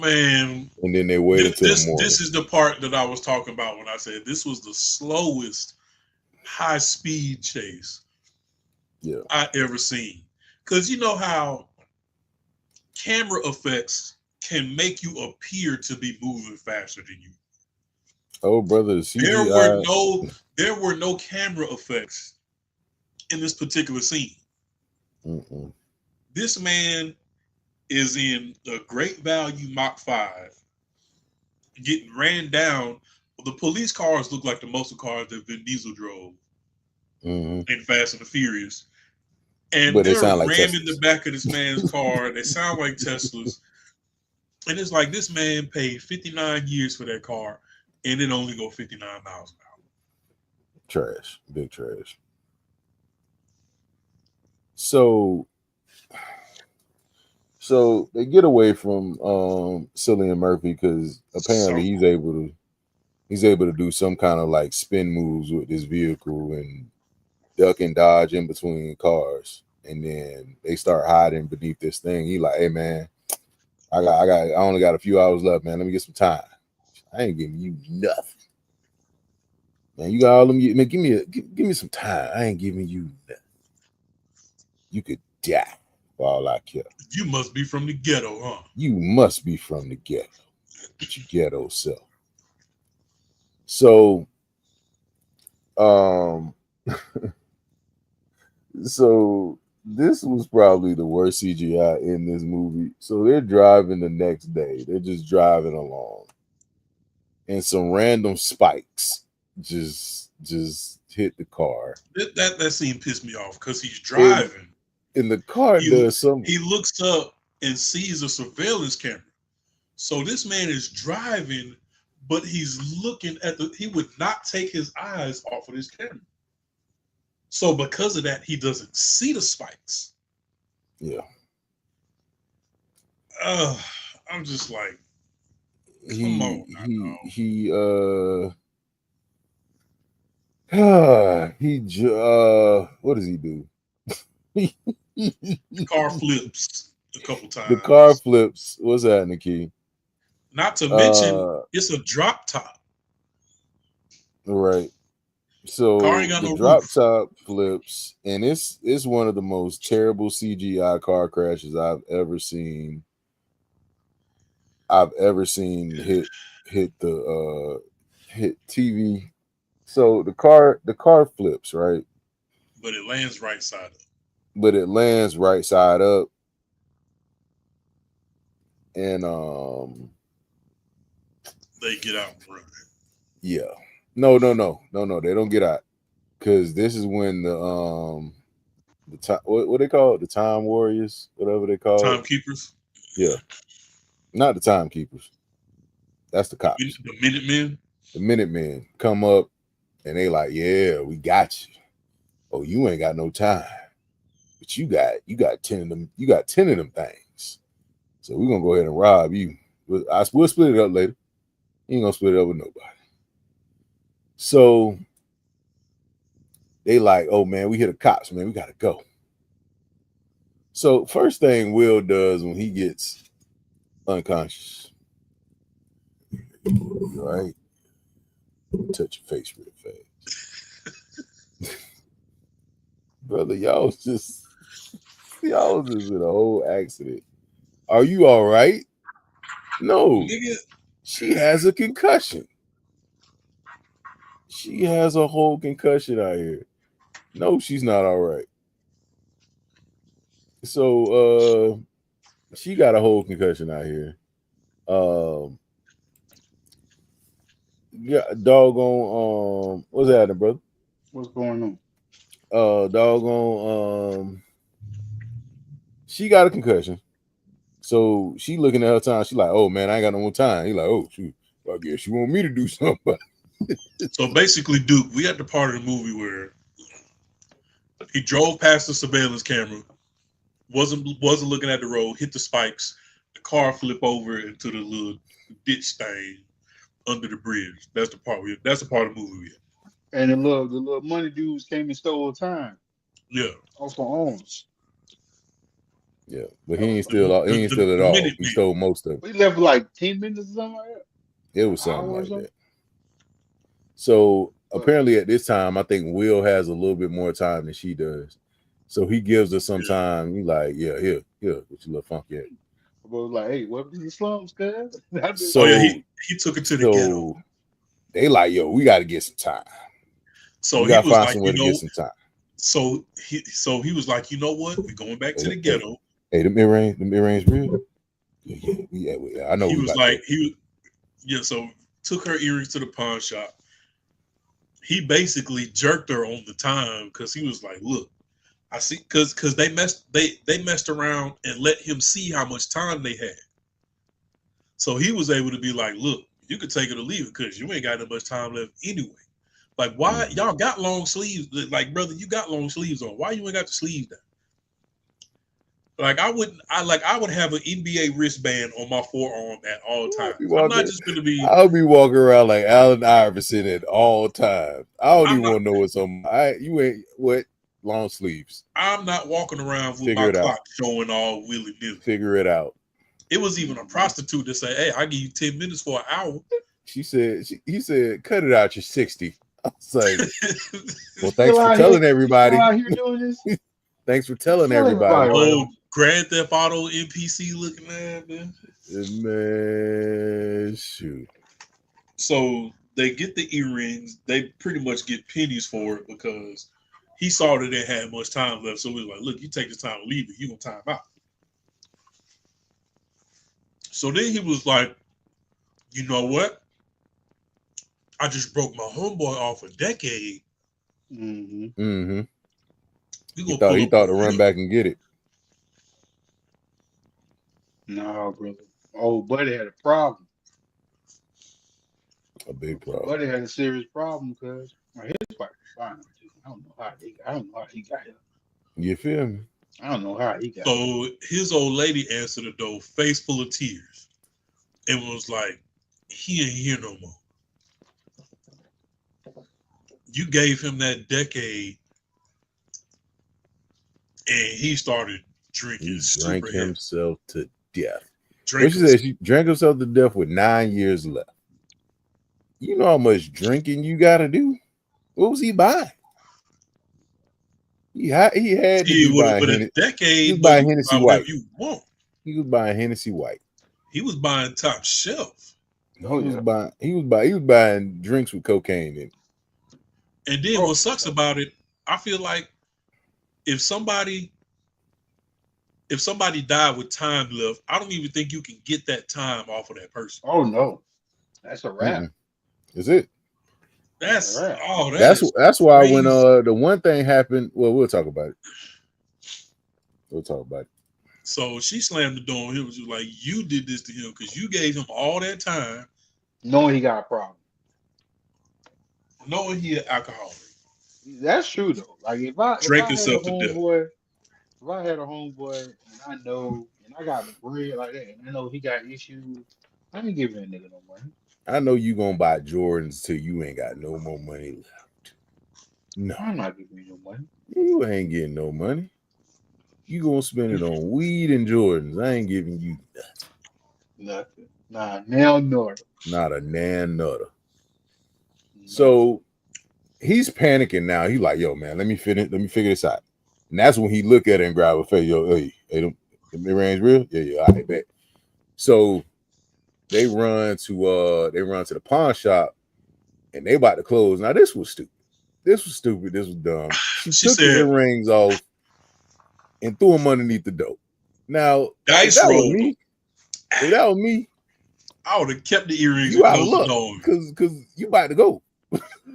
man, and then they wait until the this morning. is the part that I was talking about when I said this was the slowest high speed chase Yeah. I ever seen. Cause you know how camera effects can make you appear to be moving faster than you. Oh, brother, the There were CGI. no there were no camera effects in this particular scene. Mm-mm. This man is in the Great Value Mach 5 getting ran down. The police cars look like the muscle cars that Vin Diesel drove Mm-hmm. in Fast and the Furious. And But they they're sound like ramming the Teslas. back of this man's car. They sound like Teslas. And it's like this man paid 59 years for that car and it only go 59 miles an hour. Trash. Big trash. So they get away from Cillian Murphy because apparently So he's able to do some kind of like spin moves with this vehicle and duck and dodge in between cars. And then they start hiding beneath this thing. He like, hey man, I only got a few hours left, man. Let me get some time. I ain't giving you nothing. Man, you got all them. Man, give me some time. I ain't giving you nothing. You could die for all I care. you must be from the ghetto, huh? You must be from the ghetto. Get your ghetto self. So, um, so this was probably the worst CGI in this movie. So they're driving the next day. They're just driving along, and some random spikes just hit the car. That scene pissed me off because he's And driving. the car He does some. he looks up and sees a surveillance camera. So this man is driving, but he's looking at he would not take his eyes off of this camera. So because of that, he doesn't see the spikes. Yeah. Uh, I'm just like, come on, He now, he dog. he what does he do? The car flips a couple The car times. flips. What's that, Nikki? Not to mention, Uh, it's a drop top. right. Car ain't So got the no drop roof. top flips, and it's one of the most terrible CGI car crashes I've ever seen hit the hit TV. So the car flips, right? But it lands right side up. But it lands right side up, and They get out and run. yeah. No, they don't get out. Because this is when the time what they call it? The time warriors, whatever they call it. Timekeepers, Yeah. Not the timekeepers. That's the cops. the Minutemen. The Minutemen come up and they like, yeah, we got you. Oh, you ain't got no time. But you got 10 of them, you got 10 of them things. So we're gonna go ahead and rob you. We'll split it up later. You ain't gonna split it up with nobody. So they like, oh man, we hit the cops, man. We gotta go. So first thing Will does when he gets unconscious, right? Touch your face real fast. Brother, y'all was just in a whole accident. Are you all right? No. Nigga, She has a concussion. She has a whole concussion out here. No, she's not all right. So she got a whole concussion out here. Um yeah, doggone what's happening, brother? What's going on? Doggone she got a concussion. So she looking at her time. She like, oh man, I ain't got no more time. He like, oh shoot, I guess you want me to do something. so basically, Duke, we at the part of the movie where he drove past the surveillance camera, wasn't looking at the road, hit the spikes, the car flip over into the little ditch thing under the bridge. That's the part of the movie we at. And the little money dudes came and stole time Yeah. off the arms. Yeah, but That was The, mo- he ain't steal it the all. minute He man. stole most of it. we left for like 10 minutes or something like that. It was Hour something or like something. that. So But apparently at this time, I think Will has a little bit more time than she does. So he gives her some Yeah. time. He like, yeah, here, with your little funky at. I was like, hey, welcome to the slums, cuz. That bitch Oh yeah, So he took it to the ghetto. so they like, yo, we got to get some time. So We he got to was find like, somewhere to get some time. so he was like, you know what? We're going back to the ghetto. Hey, the mid-range real? Yeah. I know He we was about like, that. so took her earrings to the pawn shop. He basically jerked her on the time because he was like, look, I see, because they messed around and let him see how much time they had. So he was able to be like, look, you could take it or leave it because you ain't got that much time left anyway. Like, why Mhm. y'all got long sleeves? Like, brother, you got long sleeves on. Why you ain't got the sleeves down? Like, I would have an NBA wristband on my forearm at all I'll be times. I'm not walking. just gonna be. I'll be walking around like Allen Iverson at all times. I don't I'm even not. want to know what's on. You ain't what long sleeves. I'm not walking around with Figure my it out. clock showing all willy nilly. Figure it out. It was even a prostitute that say, "Hey, I give you 10 minutes for an hour." He said, cut it out. You're 60. I was like, well, thanks still for out here. telling You still everybody. out here doing this? Thanks for telling Tell everybody. everybody right Old on. Grand Theft Auto NPC looking at man. Man, shoot. So they get the earrings. They pretty much get pennies for it because he saw that they had much time left. So he was like, "Look, you take this time to leave it. You gonna time out." So then he was like, "You know what? I just broke my homeboy off a decade. Mm-hmm. Mm-hmm. You He gonna thought pull he up thought to on run him?" back and get it. No, brother. Oh, buddy had a problem. A big But problem. buddy had a serious problem because his wife was fine. I don't know how he got here. You feel me? I don't know how he got here. So his old lady answered the door, face full of tears, and was like, "He ain't here no more. You gave him that decade, and he started drinking He super drank heavy. himself to death. What she Drinking, said? She drank himself to death with 9 years left. You know how much drinking you got to do? What was he buying? He had to see, be buying with a Hennessy. He was decade, but buying you can Hennessy buy whatever White. you want. He was buying Hennessy White. He was buying top shelf. Oh He was yeah. buying drinks with cocaine in it. And then Oh, what sucks about it, I feel like if somebody died with time left, I don't even think you can get that time off of that person. oh no, that's a wrap. Mm-mm. Is it? That's a That's wrap. that is That's why when crazy. the one thing happened, well, we'll talk about it. We'll talk about it. So she slammed the door on him. Was like, you did this to him because you gave him all that time, Knowing he got a problem. knowing he an alcoholic, That's true though. Like drank himself to death. if I had a homeboy and I know and I got bread like that and I know he got issues, I ain't giving that nigga no money. I know you gonna buy Jordans till you ain't got no more money left. No, I'm not giving you no money. you ain't getting no money. You gonna spend it on weed and Jordans. I ain't giving you Nothing. Nah, now nor not a nan nutter. nothing. So he's panicking now. He's like, yo, man, let me figure this out. And that's when he look at it and grab a face. Yo, hey, them range real? Yeah, I bet. So they run to the pawn shop and they about to close. Now this was stupid. This was dumb. She She took the said, earrings off and threw them underneath the door. Now, dice roll. if that was me, I would have kept the earrings you and out of closed the luck door. because you about to go.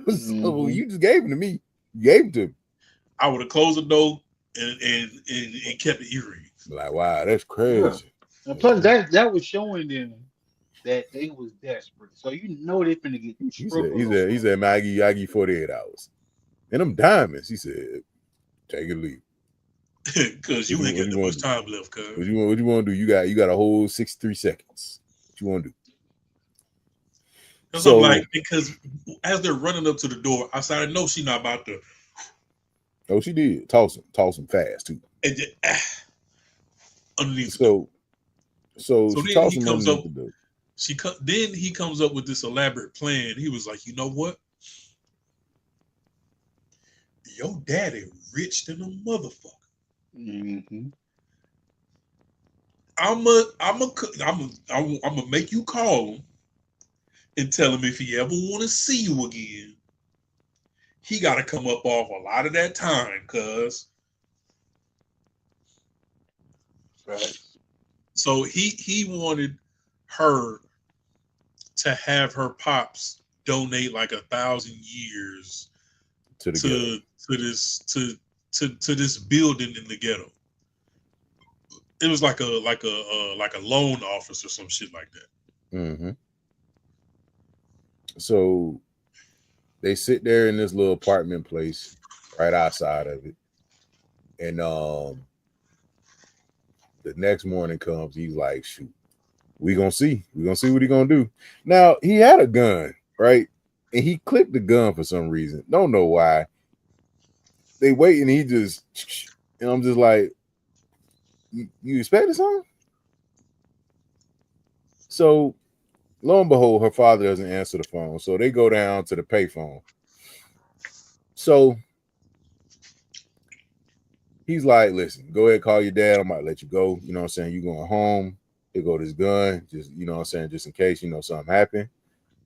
So Mhm. you just gave them to me. You gave them to me. I would have closed the door and kept the earrings. Like, wow, that's Yeah. crazy. And plus that was showing them that they was desperate. So you know they finna get you He struggle over. said, man, I give you 48 hours. And them diamonds, he said, take it or leave. Because you ain't got that much time left, cuz. What you want to do? You got a whole 63 seconds. What you want to do? Because So, I'm like, because as they're running up to the door, I said, I know she's not about to. oh, she did toss him fast too. And just, underneath the door. So So she then tossed he him comes underneath up. the door. Then he comes up with this elaborate plan. He was like, you know what? Your daddy rich than a motherfucker. Mm-hmm. I'm gonna make you call him and tell him if he ever want to see you again, he got to come up off a lot of that time, cuz. Right. So he wanted her to have her pops donate like 1,000 years To the ghetto. to this building in the ghetto. It was like a loan office or some shit like that. Mm-hmm. So they sit there in this little apartment place right outside of it. And the next morning comes, he's like, shoot, we gonna see what he gonna do. Now he had a gun, right? And he clicked the gun for some reason. Don't know why. They wait and he just, and I'm just like, you expected something? So lo and behold, her father doesn't answer the phone. So they go down to the payphone. So he's like, listen, go ahead, call your dad. I might let you go. You know what I'm saying? You going home. Here go this gun. Just, you know what I'm saying? Just in case, something happened.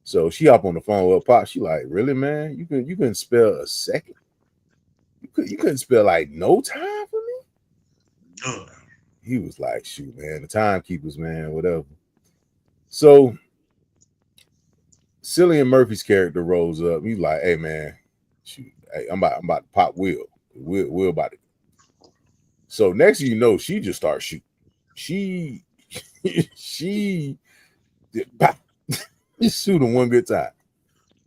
So she hop on the phone with Pop. She like, really, man? You couldn't spell a second? You couldn't spell like no time for me? He was like, shoot, man, the timekeepers, man, whatever. So Cillian Murphy's character rolls up. He's like, hey, man, shoot, hey, I'm about to pop Will. Will about to. So next thing you know, she just starts shooting. She did pop. Just shoot him one good time.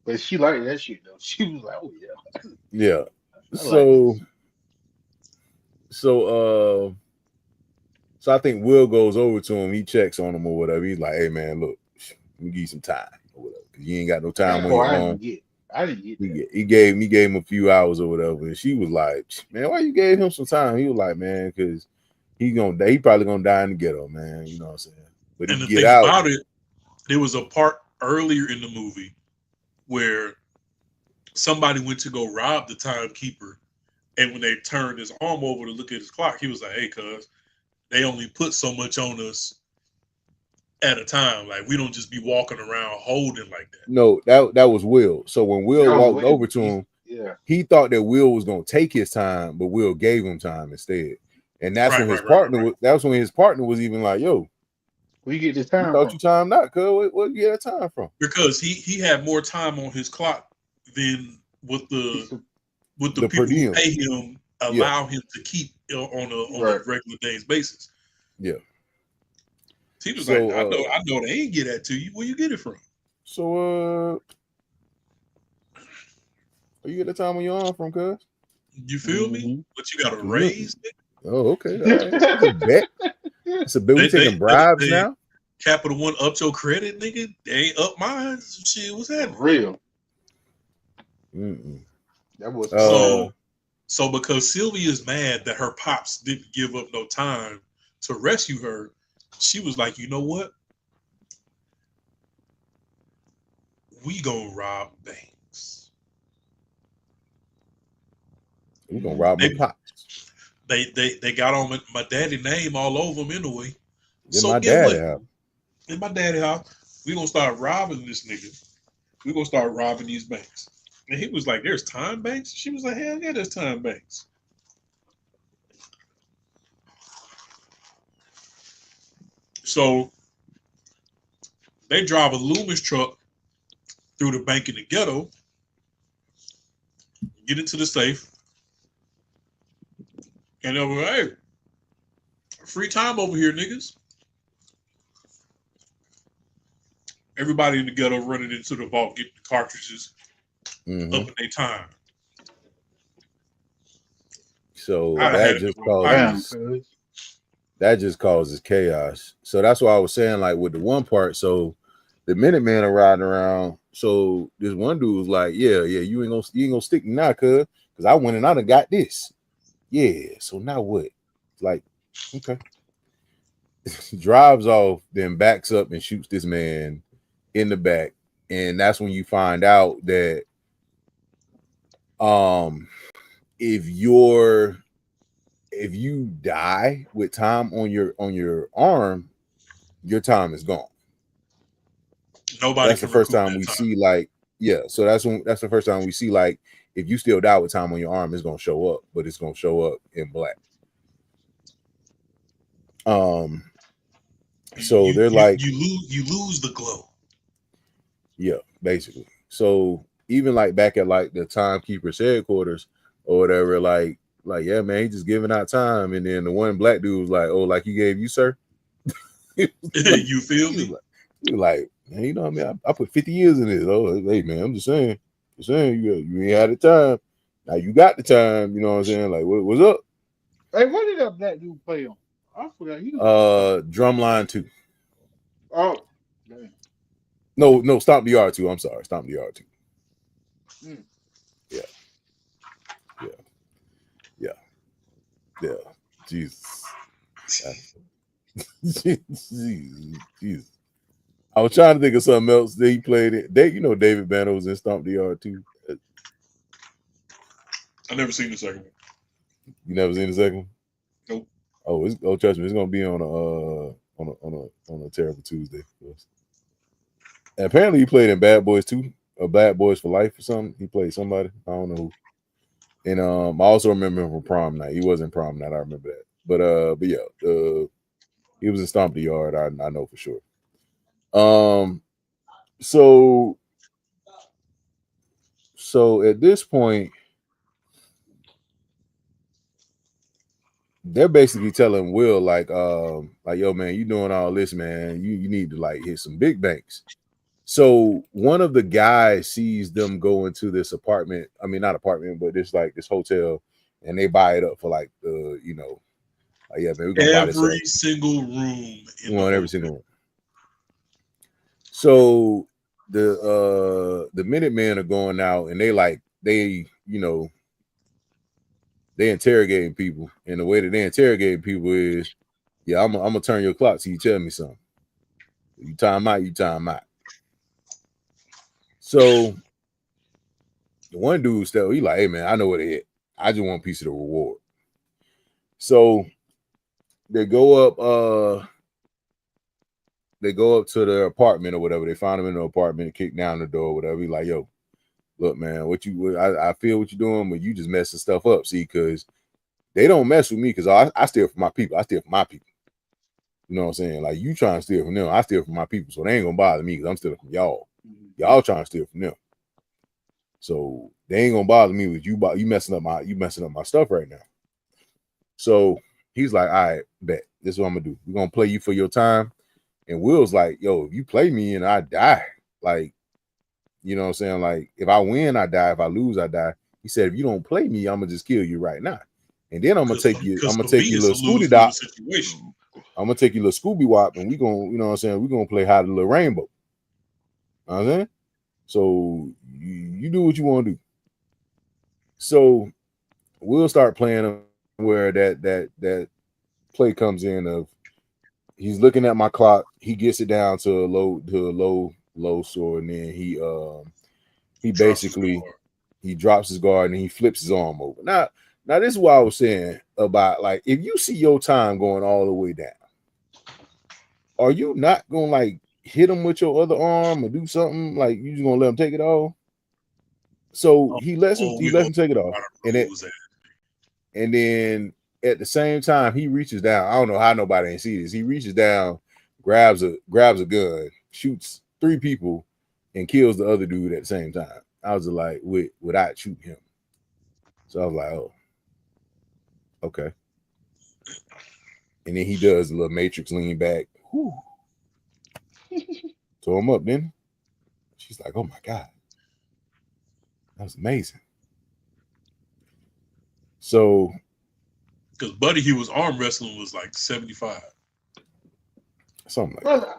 But she liked that shit though. She was like, oh yeah. Yeah. I like So this. so so I think Will goes over to him. He checks on him or whatever. He's like, "Hey man, look, let me give you some time or whatever. 'Cause you ain't got no time That on your part I own." didn't get. I didn't get that. He gave him a few hours or whatever, and she was like, "Man, why you gave him some time?" He was like, "Man, because he probably gonna die in the ghetto, man. You know what I'm saying? But he And the get thing out." about it, there was a part earlier in the movie where somebody went to go rob the timekeeper, and when they turned his arm over to look at his clock, he was like, "Hey, cuz, they only put so much on us at a time. Like we don't just be walking around holding like that." No, that was Will. So when Will That was walked way. over to him, Yeah. he thought that Will was gonna take his time, but Will gave him time instead. And that's when Right, his right, right, right, partner right. was. That's when his partner was even like, "Yo, Where you get this you time thought from? you timed out, cuz where you get that time from?" Because he had more time on his clock than what He's The the per people who diem. pay him Yeah, allow him to keep on right. a regular days basis. yeah. He was like, So I know they ain't get that to you. Where you get it from? so where you get the time on your arm from, cuz? You feel me? Mm-hmm. But you got a You- raise. Oh, okay, all right. It's a bet. It's a bet. We taking bribes They now. Capital One upped your credit, nigga. They ain't up mine. Shit, what's For happening? real. Mm-mm. That was Uh, So because Sylvia's mad that her pops didn't give up no time to rescue her, she was like, you know what? We gonna rob banks. we gonna rob my They pops. they got on my daddy name all over them anyway. Then So my get daddy what? house. In my daddy house, we gonna start robbing this nigga. We gonna start robbing these banks. And he was like, "There's time banks." She was like, "Hell yeah, there's time banks." So they drive a Loomis truck through the bank in the ghetto, get into the safe, and they're like, "Hey, free time over here, niggas." Everybody in the ghetto running into the vault, getting the cartridges, Mm-hmm. up in their time. So I had that it just to damn, causes cuz. chaos. So that's why I was saying, like, with the one part. So the Minutemen are riding around. So this one dude was like, "Yeah, you ain't gonna stick me now, cause I went and I done got this. Yeah. So now what? Like, okay." Drives off, then backs up and shoots this man in the back, and that's when you find out that um if you're if you die with time on your arm, your time is gone. Nobody That's the can first recoup time that we time. see, like, yeah. So that's the first time we see, like, if you still die with time on your arm, it's gonna show up, but it's gonna show up in black. Um, so they're like, You lose the glow. yeah, basically. So even like back at like the timekeeper's headquarters or whatever, like yeah, man, he just giving out time, and then the one black dude was like, "Oh, like he gave you, sir." he was like, You feel he was me? like, he was like, "Man, you know what I mean? I put 50 years in this. Oh, hey man, I'm just saying, you ain't had the time. Now you got the time. You know what I'm saying? Like, what's up? Hey, what did that black dude play on? I forgot. He was on something. Drumline 2. Oh, damn. No, Stomp the Yard 2. I'm sorry, Stomp the Yard 2. Mm. Yeah, yeah, yeah, yeah. Jesus. Jesus. I was trying to think of something else that he played it. David Banner was in Stomp the Yard too. I never seen the second one. You never seen the second one? Nope. Trust me, it's gonna be on a terrible Tuesday. And apparently he played in Bad Boys 2 or Bad Boys for Life or something. He played somebody. I don't know who. And I also remember him from Prom Night. He was in Prom Night, I remember that. But yeah, he was in Stomp the Yard, I know for sure. So at this point, they're basically telling Will, like, yo, man, you doing all this, man. You need to like hit some big banks. So one of the guys sees them go into this apartment. I mean, not apartment, but this like this hotel, and they buy it up for like like, yeah, man, we're gonna buy this up. Every single room We in the want every hotel. single one. So the Minutemen are going out, and they interrogating people, and the way that they interrogate people is, yeah, I'm gonna turn your clock so you tell me something. You time out, you time out. So the one dude still, he like, hey man, I know where they hit. I just want a piece of the reward. So they go up to their apartment or whatever. They find him in the apartment, kick down the door, whatever. He like, yo, look, man, I feel what you're doing, but you just messing stuff up. See, because they don't mess with me because I steal from my people. I steal from my people. You know what I'm saying? Like, you trying to steal from them, I steal from my people. So they ain't gonna bother me because I'm stealing from y'all. Y'all trying to steal from them. So they ain't gonna bother me with you messing up my stuff right now. So he's like, all right, bet. This is what I'm gonna do. We're gonna play you for your time. And Will's like, yo, if you play me and I die, like, you know what I'm saying? Like, if I win, I die. If I lose, I die. He said, if you don't play me, I'm gonna just kill you right now. And then I'm gonna take you For me, little it's a Scooby lose-lose Dop. situation. I'm gonna take you little Scooby Wop, and we gonna, you know what I'm saying? We're gonna play Hide the Little Rainbow. You know what I'm saying? So you do what you want to do. So we'll start playing where that play comes in of he's looking at my clock, he gets it down to a low score, and then he basically he drops his guard and he flips his arm over. Now this is what I was saying about, like, if you see your time going all the way down, are you not gonna like hit him with your other arm or do something? Like, you just gonna let him take it off? So he lets him take it off, and then at the same time he reaches down. I don't know how nobody ain't see this. He reaches down, grabs a gun, shoots 3 people, and kills the other dude at the same time. I was like, without shooting him. So I was like, oh, okay. And then he does a little Matrix lean back. Whew. Throw him up, then. She's like, oh my God. That was amazing. So, because Buddy, he was arm wrestling was like 75. Something like Brother,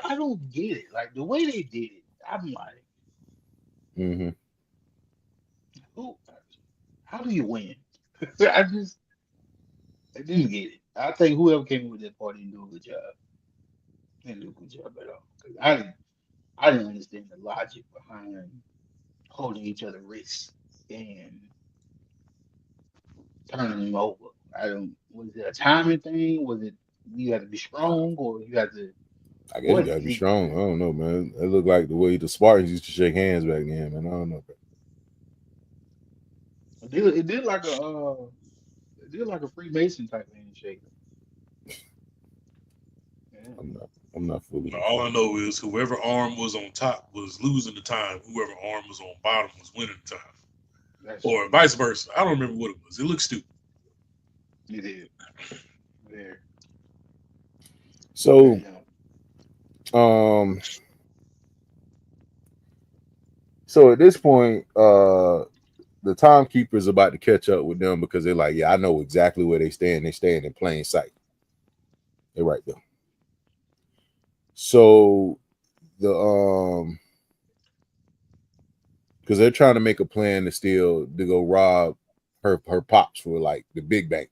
I don't get it. Like the way they did it, I'm like, that. who? How do you win? I didn't get it. I think whoever came up with that party didn't do a good job. Didn't do a good job at all. 'Cause I didn't understand the logic behind holding each other wrists and turning them over. I don't. Was it a timing thing? Was it you had to be strong or you had to? I guess you What gotta is be it? strong. I don't know, man. It looked like the way the Spartans used to shake hands back then, man. I don't know. It did like a Freemason type handshake. Yeah, I'm not fully But all I informed. know is whoever arm was on top was losing the time. Whoever arm was on bottom was winning the time, that's or true. vice versa. I don't remember what it was. It looked stupid. It is. There. So, You know. um, so at this point, the timekeeper's about to catch up with them because they're like, yeah, I know exactly where they stand. They stand in plain sight. They're right there. So because they're trying to make a plan to go rob her pops for like the big bank.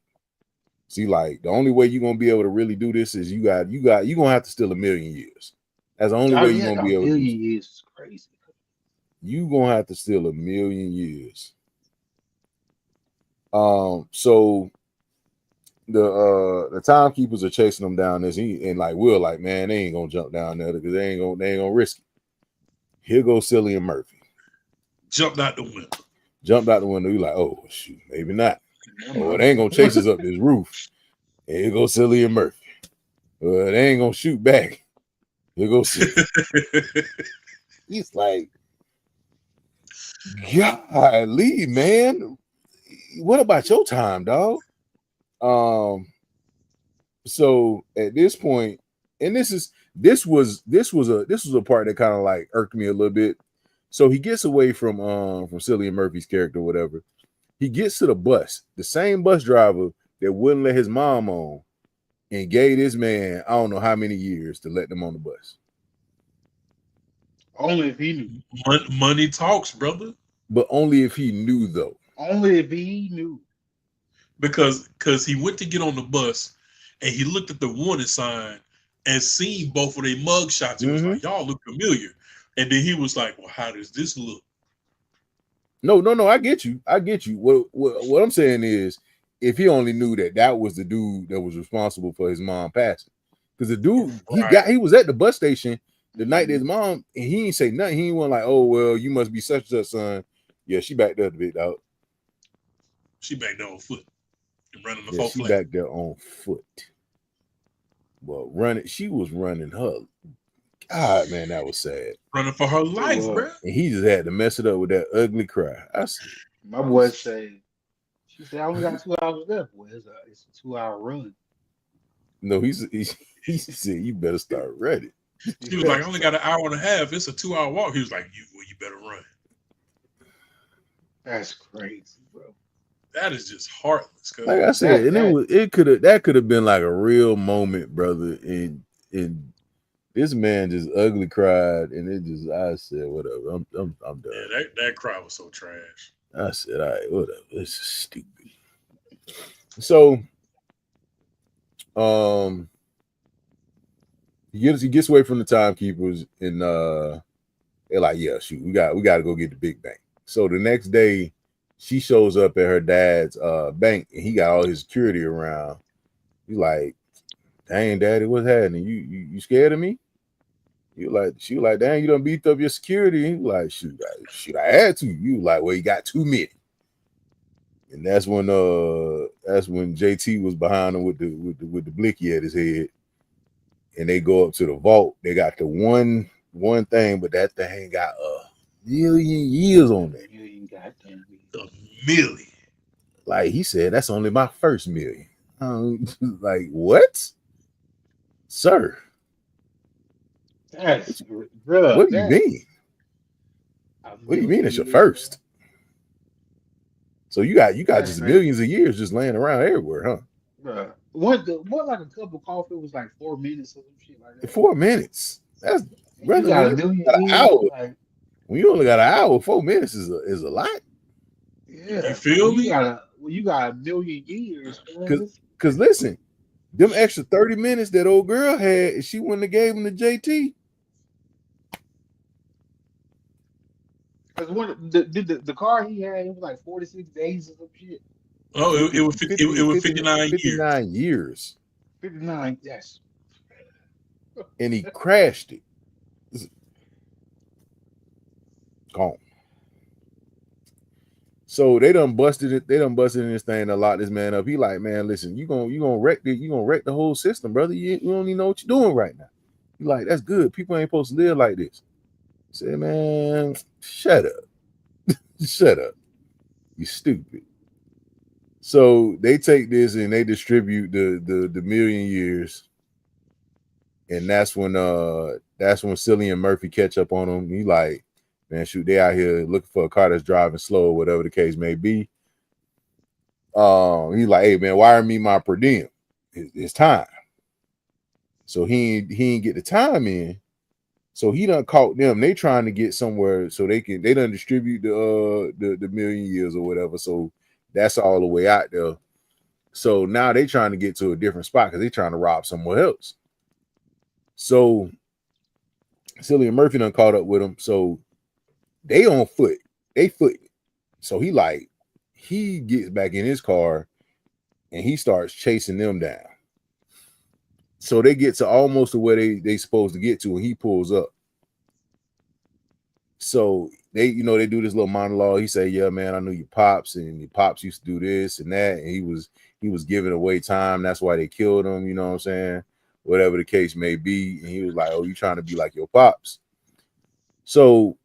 See, like, the only way you're gonna be able to really do this is you gonna have to steal 1,000,000 years. That's the only Oh way you're yeah, gonna a be able to do million it. years is crazy. You gonna have to steal 1,000,000 years. So the timekeepers are chasing them down this, and like Will, like, man, they ain't gonna jump down there because they ain't gonna risk it. Here goes Cillian Murphy. Jumped out the window. Jumped out the window. You like, oh shoot, maybe not. Never Oh, mind. they ain't gonna chase us up this roof. And here goes Cillian Murphy. They ain't gonna shoot back. Here goes Cillian. He's like, golly, man. What about your time, dog? So at this point, and this is this was a part that kind of like irked me a little bit. So he gets away from Cillian Murphy's character, or whatever. He gets to the bus, the same bus driver that wouldn't let his mom on, and gave this man I don't know how many years to let them on the bus. Only if he knew. Money talks, brother. But only if he knew, though. Only if he knew. Because he went to get on the bus and he looked at the warning sign and seen both of their mug shots. He was like, y'all look familiar. And then he was like, well, how does this look? No. I get you. What I'm saying is, if he only knew that was the dude that was responsible for his mom passing, because the dude he was at the bus station the night that his mom, and he ain't say nothing. He wasn't like, oh well, you must be such and such son. Yeah, she back there a bit out. She back there on foot and running the She flat. back there on foot. Well, she was running her. God, man, that was sad. Running for her life, bro. And he just had to mess it up with that ugly cry. My boy said, she said, I only got 2 hours left. Well, it's a 2-hour run. No, he said, you better start ready. She was like, I only got an hour and a half. It's a 2-hour walk. He was like, you better run. That's crazy, bro. That is just heartless. Like I said, that could have been like a real moment, brother. And this man just ugly cried, and I said, whatever. I'm done. Yeah, that cry was so trash. I said, all right, whatever. It's stupid. So, he gets away from the timekeepers, and they're like, yeah, shoot, we got to go get the big bank. So the next day, she shows up at her dad's bank, and he got all his security around. He's like, dang, daddy, what's happening? You scared of me? She was like, dang, you done beat up your security. He was like, shoot, I had to. You like, well, you got too many. And that's when JT was behind him with the blicky at his head. And they go up to the vault. They got the one thing, but that thing got a million years on it. A million. Like he said, that's only my first million. Like, what? Sir. That's what do you mean? What do you mean it's your first? So you got just millions of years just laying around everywhere, huh? Bruh. What like a cup of coffee was like 4 minutes or some shit like that? 4 minutes. That's you got a million an hour. Like, when you only got an hour, 4 minutes is a lot. Yeah. You feel me? You got a million years. Cause listen, them extra 30 minutes that old girl had, she wouldn't have gave him to JT. Because the car he had, it was like 46 days or some shit. Oh, it was 59 years. 59 years. 59, yes. And he crashed it. Gone. So they done busted it. They done busted in this thing to lock this man up. He like, man, listen, you gonna wreck the whole system, brother. You don't even know what you're doing right now. He like, that's good. People ain't supposed to live like this. He said, man, shut up. Shut up. You stupid. So they take this and they distribute the million years. And that's when Cillian Murphy catch up on him. He like, man, shoot, they out here looking for a car that's driving slow, whatever the case may be. He's like, hey man, wire me my per diem. It's time. So he ain't get the time in. So he done caught them. They trying to get somewhere so they done distribute the million years or whatever. So that's all the way out there. So now they trying to get to a different spot because they trying to rob somewhere else. So Cillian Murphy done caught up with them. So they on foot. They foot. So he gets back in his car and he starts chasing them down. So they get to almost to where they supposed to get to, and he pulls up. So they do this little monologue. He say, yeah, man, I knew your pops, and your pops used to do this and that, and he was giving away time. That's why they killed him, you know what I'm saying? Whatever the case may be. And he was like, oh, you trying to be like your pops. So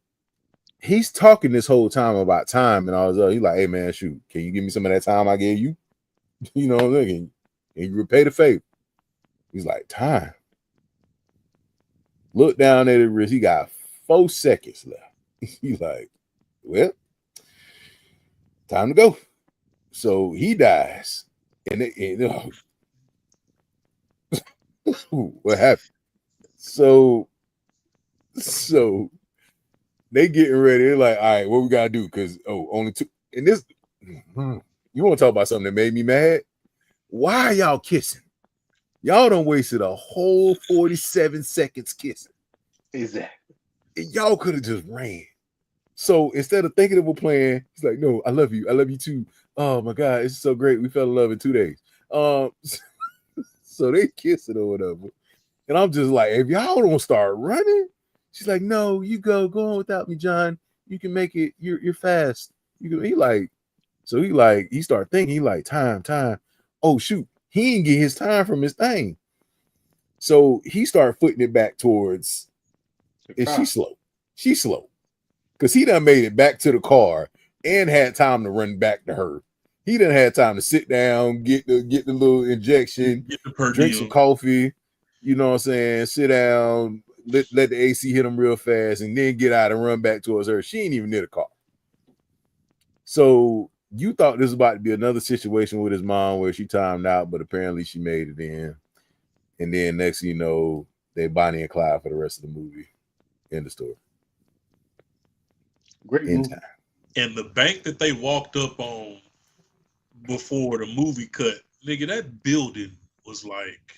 he's talking this whole time about time and all this other. He's like, hey man, shoot, can you give me some of that time I gave you? You know what I'm saying? Can you repay the favor? He's like, time. Look down at his wrist. He got 4 seconds left. He's like, well, time to go. So he dies. What happened? So they getting ready. They're like, all right, what we gotta do? Because only 2. And this, you want to talk about something that made me mad? Why are y'all kissing? Y'all done wasted a whole 47 seconds kissing. Exactly. And y'all could have just ran. So instead of thinking of a plan, he's like, no, I love you. I love you too. Oh my God, it's so great. We fell in love in 2 days. So they kissing or whatever. And I'm just like, if y'all don't start running, she's like, no, you go on without me, John. You can make it. You're fast. You can. He start thinking. He like, time. Oh shoot, he didn't get his time from his thing. So he started footing it back towards. And she's slow. She's slow because he done made it back to the car and had time to run back to her. He done had time to sit down, get the little injection, drink some coffee. You know what I'm saying? Sit down, let the AC hit him real fast, and then get out and run back towards her. She ain't even near the car. So you thought this was about to be another situation with his mom where she timed out, but apparently she made it in. And then next thing you know, they Bonnie and Clyde for the rest of the movie. End of story. Great movie. Time. And the bank that they walked up on before the movie cut, nigga, that building was like,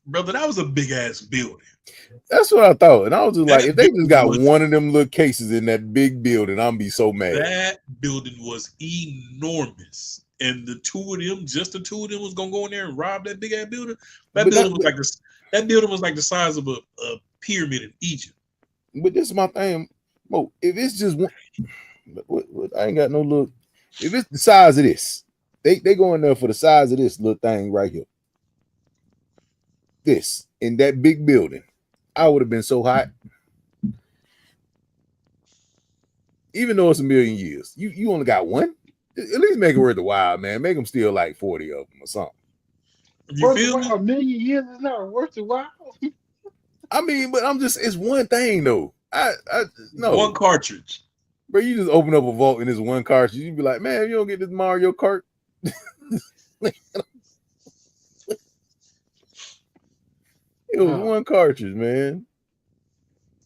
brother, that was a big ass building. That's what I thought. And I was just like, if they just got one of them little cases in that big building, I'm be so mad. That building was enormous. And the two of them was gonna go in there and rob that big ass building. That building was like the size of a pyramid in Egypt. But this is my thing. Mo, if it's just one, I ain't got no look. If it's the size of this, they go in there for the size of this little thing right here. This in that big building, I would have been so hot. Even though it's a million years, you only got one. At least make it worth the while, man. Make them steal like 40 of them or something. You feel me? A million years is not worth the while. I mean, but it's one thing though. No one cartridge. Bro, you just open up a vault and it's one cartridge. You be like, man, you don't get this Mario Kart. It was one cartridge, man.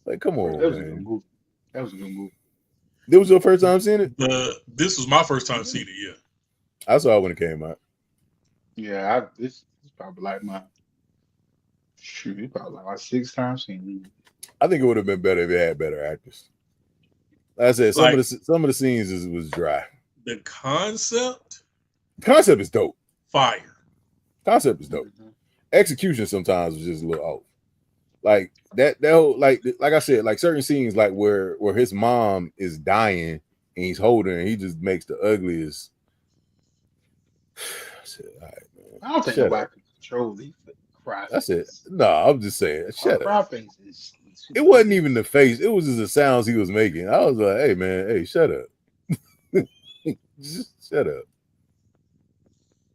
Like, come on, that was man. a good movie. That was a good movie. This was your first time seeing it? This was my first time seeing it, yeah. I saw it when it came out. Yeah, this is probably like it's probably like my 6th time seeing it. I think it would have been better if it had better actors. Like I said, some of the scenes was dry. The concept is dope. Fire. Concept is dope. Execution sometimes was just a little off. Like that whole, like I said, like certain scenes, like where his mom is dying and he's holding her and he just makes the ugliest. I said, all right, man. I don't think nobody can control these cry faces. That's it. No, I'm just saying. Shut up. It It wasn't even the face. It was just the sounds he was making. I was like, hey, man, hey, shut up. Just shut up.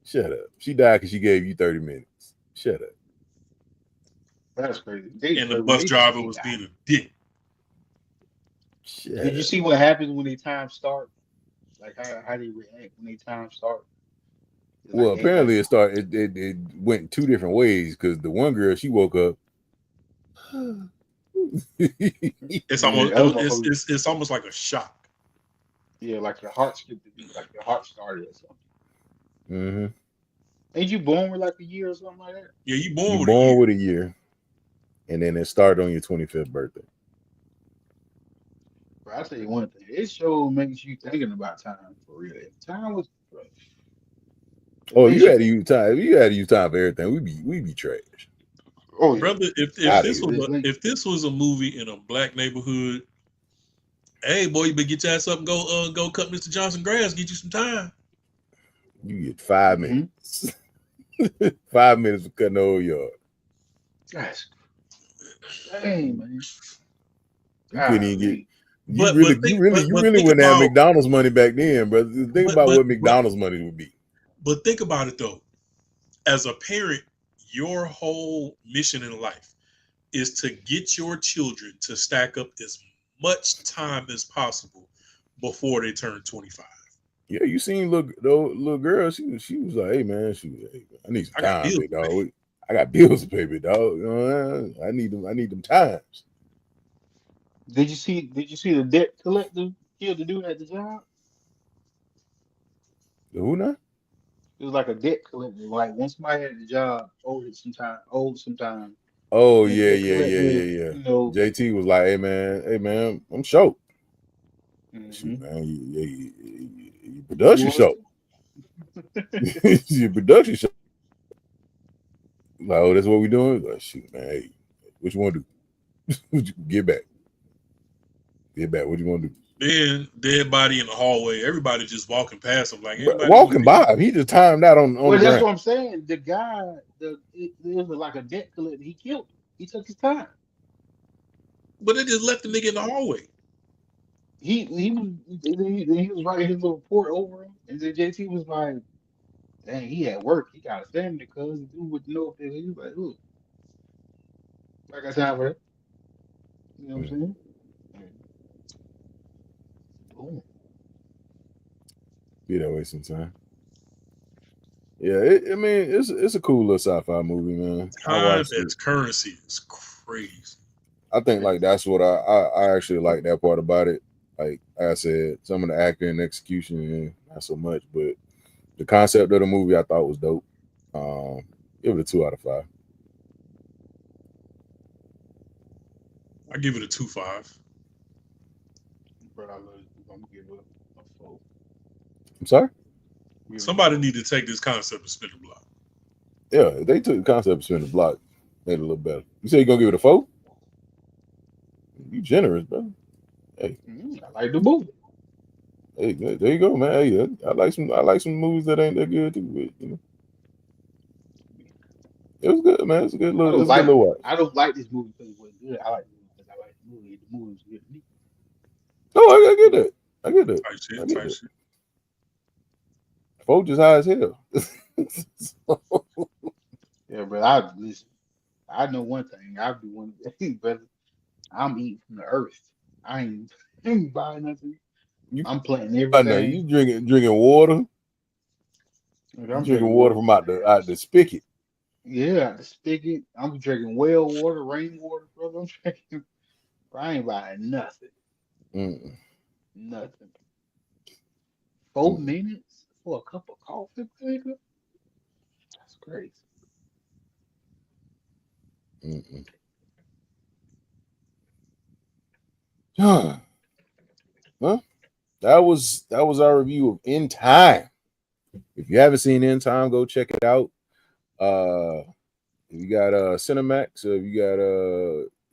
Shut up. She died because she gave you 30 minutes. Shut up. That's crazy. And the bus driver was being a dick. Did you see what happens when they time start? Like how they react when they time start? Well, apparently it went 2 different ways because the one girl, she woke up. It's almost like a shock. Yeah, like your heart skipped a beat, like your heart started or something. Mm-hmm. Ain't you born with like a year or something like that? Yeah, you born with a year. And then it started on your 25th birthday. Bro, I'll tell you one thing. This show makes you thinking about time for real. Time was Oh, you had to use time. You had to use time for everything. We be trash. Oh, yeah. Brother, if this was a movie in a black neighborhood, hey boy, you better get your ass up and go cut Mr. Johnson grass, get you some time. You get 5 minutes. 5 minutes for cutting the whole yard. Gosh. Dang, man. You couldn't even get. You really wouldn't have McDonald's money back then, brother. Think about what McDonald's money would be. But think about it though. As a parent, your whole mission in life is to get your children to stack up as much time as possible before they turn 25. Yeah, you seen little girl. She was like, hey man, hey, I need some I got time, bills big to pay. dog. I got bills to pay, big dog. You know, I need them. I need them times. Did you see the debt collector killed the dude at the job? Who not? It was like a debt collector. Like when somebody had the job, owed some time, Oh and the yeah, debt yeah, yeah, collector, yeah, yeah. you know, JT was like, hey man, I'm short. Shoot, hmm man, your he production was show. Your production show. Like, oh, that's what we doing. Like, shoot, man, hey, what you want to do? Get back, get back. What you want to do? Then dead body in the hallway. Everybody just walking past him like But anybody gonna walking see. by him, he just timed out on Well, the that's ground. what I'm saying. The guy, it was like a debt collector. He killed him. He took his time. But they just left the nigga in the hallway. He was writing his little report over him, and then JT was like, "Dang, he at work. He got a family, cuz he would know if he was like, look, I got time for that. You know what I'm Mm. saying? And boom. Be that way sometime. Yeah, I mean, it's a cool little sci-fi movie, man. I Time watched it. as currency is crazy. I think like that's what I actually like that part about it. Like I said, some of the acting and execution, not so much, but the concept of the movie I thought was dope. Give it a 2 out of 5. I give it a 2.5. But I love it. I'm gonna give it a four. I'm sorry. Give it a Somebody four. need to take this concept and spin the block. Yeah, if they took the concept of spin the block, made it a little better. You say you're gonna give it a 4? You generous, bro. Hey, I like the movie. hey, there you go, man. Hey, I like some movies that ain't that good too. But, it was good, man. It's a good I little, don't it's a good like little watch. I don't like this movie because it wasn't good. I like the movie because I like the movie. The movie was good to me. Oh, I get that. I get that. Type I shit, get type that. shit. 4 just high as hell. Yeah, but I listen. I know one thing. I do one thing, brother. I'm eating from the earth. I ain't, ain't buying nothing. You, I'm planting I know you everything. drinking water. Like, You I'm drinking drinking water water from from out the the heavens. spigot. Yeah, the spigot. I'm drinking well water, rainwater, brother. I'm drinking. I ain't buying nothing. Mm, Nothing. 4 mm, minutes for a cup of coffee, nigga? That's crazy. mm, mm. Well, that was our review of In Time. If you haven't seen In Time, go check it out. If you got Cinemax, if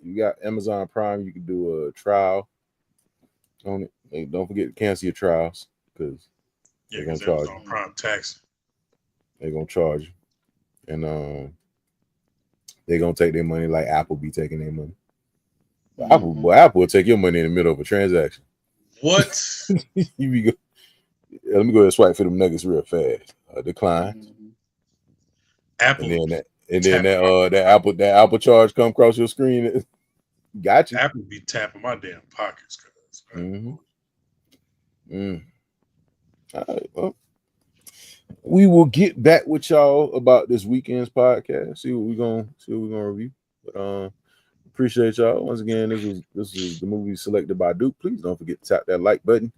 you got Amazon Prime, you can do a trial on it. Hey, don't forget to cancel your trials because Yeah, they're gonna because charge you. Amazon Mm. Prime tax. They're gonna charge you, and they're gonna take their money like Apple be taking their money. But Mm-hmm. Apple will take your money in the middle of a transaction. What? You be go, let me go ahead and swipe for them nuggets real fast. Decline, Mm-hmm. and Apple would then be that tapping my that Apple charge come across your screen. Got you. Apple would be tapping my damn pockets, cuz. Mm-hmm. Mm. All right. Well, we will get back with y'all about this weekend's podcast. See what we're gonna review. But appreciate y'all once again. This is the movie selected by Duke. Please don't forget to tap that like button.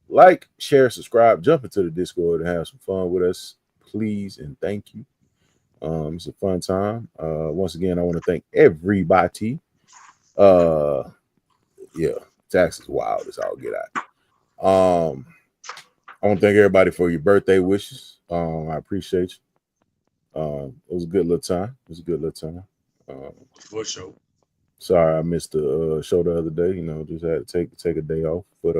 Like, share, subscribe, jump into the Discord and have some fun with us, please and thank you. It's a fun time. Once again, I want to thank everybody. Uh, yeah, tax is wild as all get out. I want to thank everybody for your birthday wishes. I appreciate you. It was a good little time. It was a good little time. For sure. Sorry I missed the show the other day. Just had to take a day off, but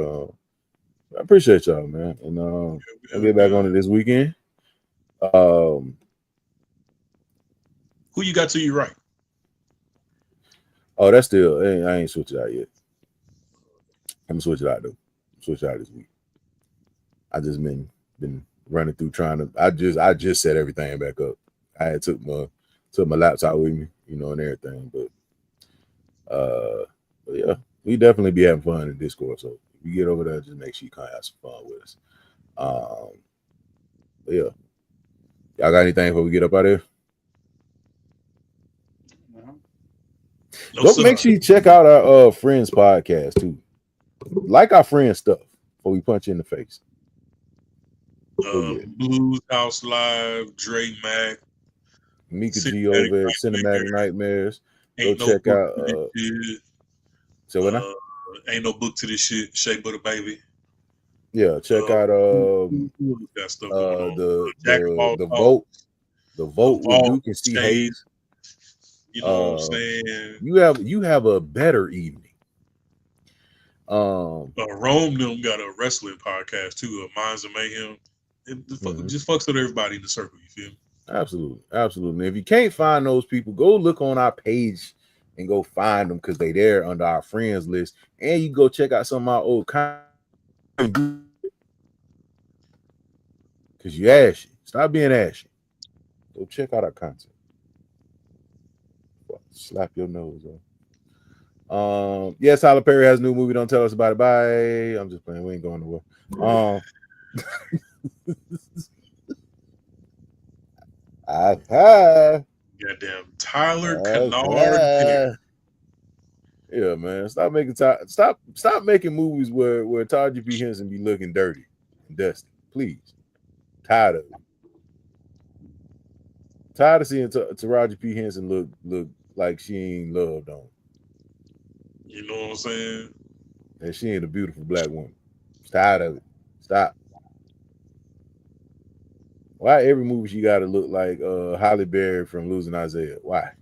I appreciate y'all, man. And I'll Hell get back on good. it this weekend. Um, Who you got to your right? oh, that's still I ain't switched it out yet. I'm gonna switch it out though. Switch it out this week. I just been running through trying to. I just set everything back up. I had took my laptop with me, and everything, but But yeah, we definitely be having fun in Discord. So if you get over there, just make sure you kind of have some fun with us. But yeah, y'all got anything before we get up out of here? No. No Go sir. make sure you check out our friends podcast too. Like our friends stuff before we punch you in the face. So yeah, Blues House Live, Dre Mac, Mika G Cinematic over at Nightmare, Cinematic Nightmares. Go Ain't No check Book out to This Shit. so what now? Ain't No Book to This Shit. Shea Butter Baby. Yeah, check out Who got stuff going on? the Jack of the all the talk, vote the with Vault, Duke and C Shade. Hayes. You know what I'm saying? You have a better evening. Rome them got a wrestling podcast too, Minds of Mayhem. Mhm. Just fucks with everybody in the circle. You feel me? Absolutely. If you can't find those people, go look on our page and go find them because they there under our friends list. And you go check out some of our old content because you ashy. Stop being ashy. Go check out our content. Slap your nose off. Yes, Tyler Perry has a new movie. Don't tell us about it. Bye. I'm just playing. We ain't going nowhere. Goddamn Tyler Kennard. Yeah, man. Stop making movies where Taraji P. Henson be looking dirty and dusty. Please. Tired of it. Tired of seeing Taraji P. Henson look like she ain't loved on. You know what I'm saying? And she ain't a beautiful black woman. Tired of it. Stop. Why every movie she gotta look like Halle Berry from Losing Isaiah? Why?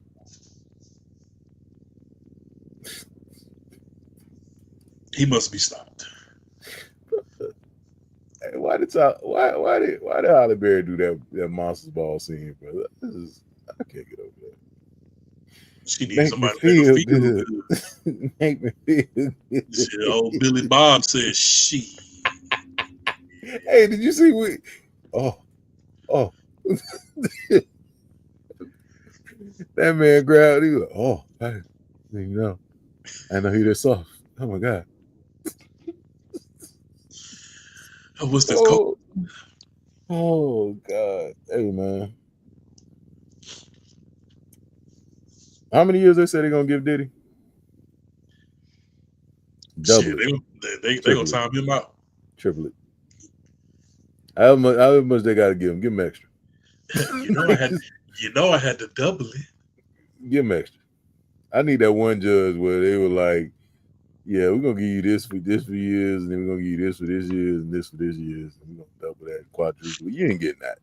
He must be stopped. Why did Halle Berry do that Monsters Ball scene, bro? I can't get over that. She needs Make me somebody to make her feel feel good. good. Make me feel good. Shit, old Billy Bob said, "She." Hey, did you see what? Oh, that man grabbed. He was like, oh, I know he this soft. Oh my god. What's this? Coke? Oh god. Hey man. How many years they say they're gonna give Diddy? Double Shit, it. they Triple gonna time him out. Triple it. How much they gotta give him? Give him extra. I had to double it. Give him extra. I need that one judge where they were like, yeah, we're gonna give you this for years, and then we're gonna give you this for this years and this for this years, and we're gonna double that quadruple. You ain't getting that.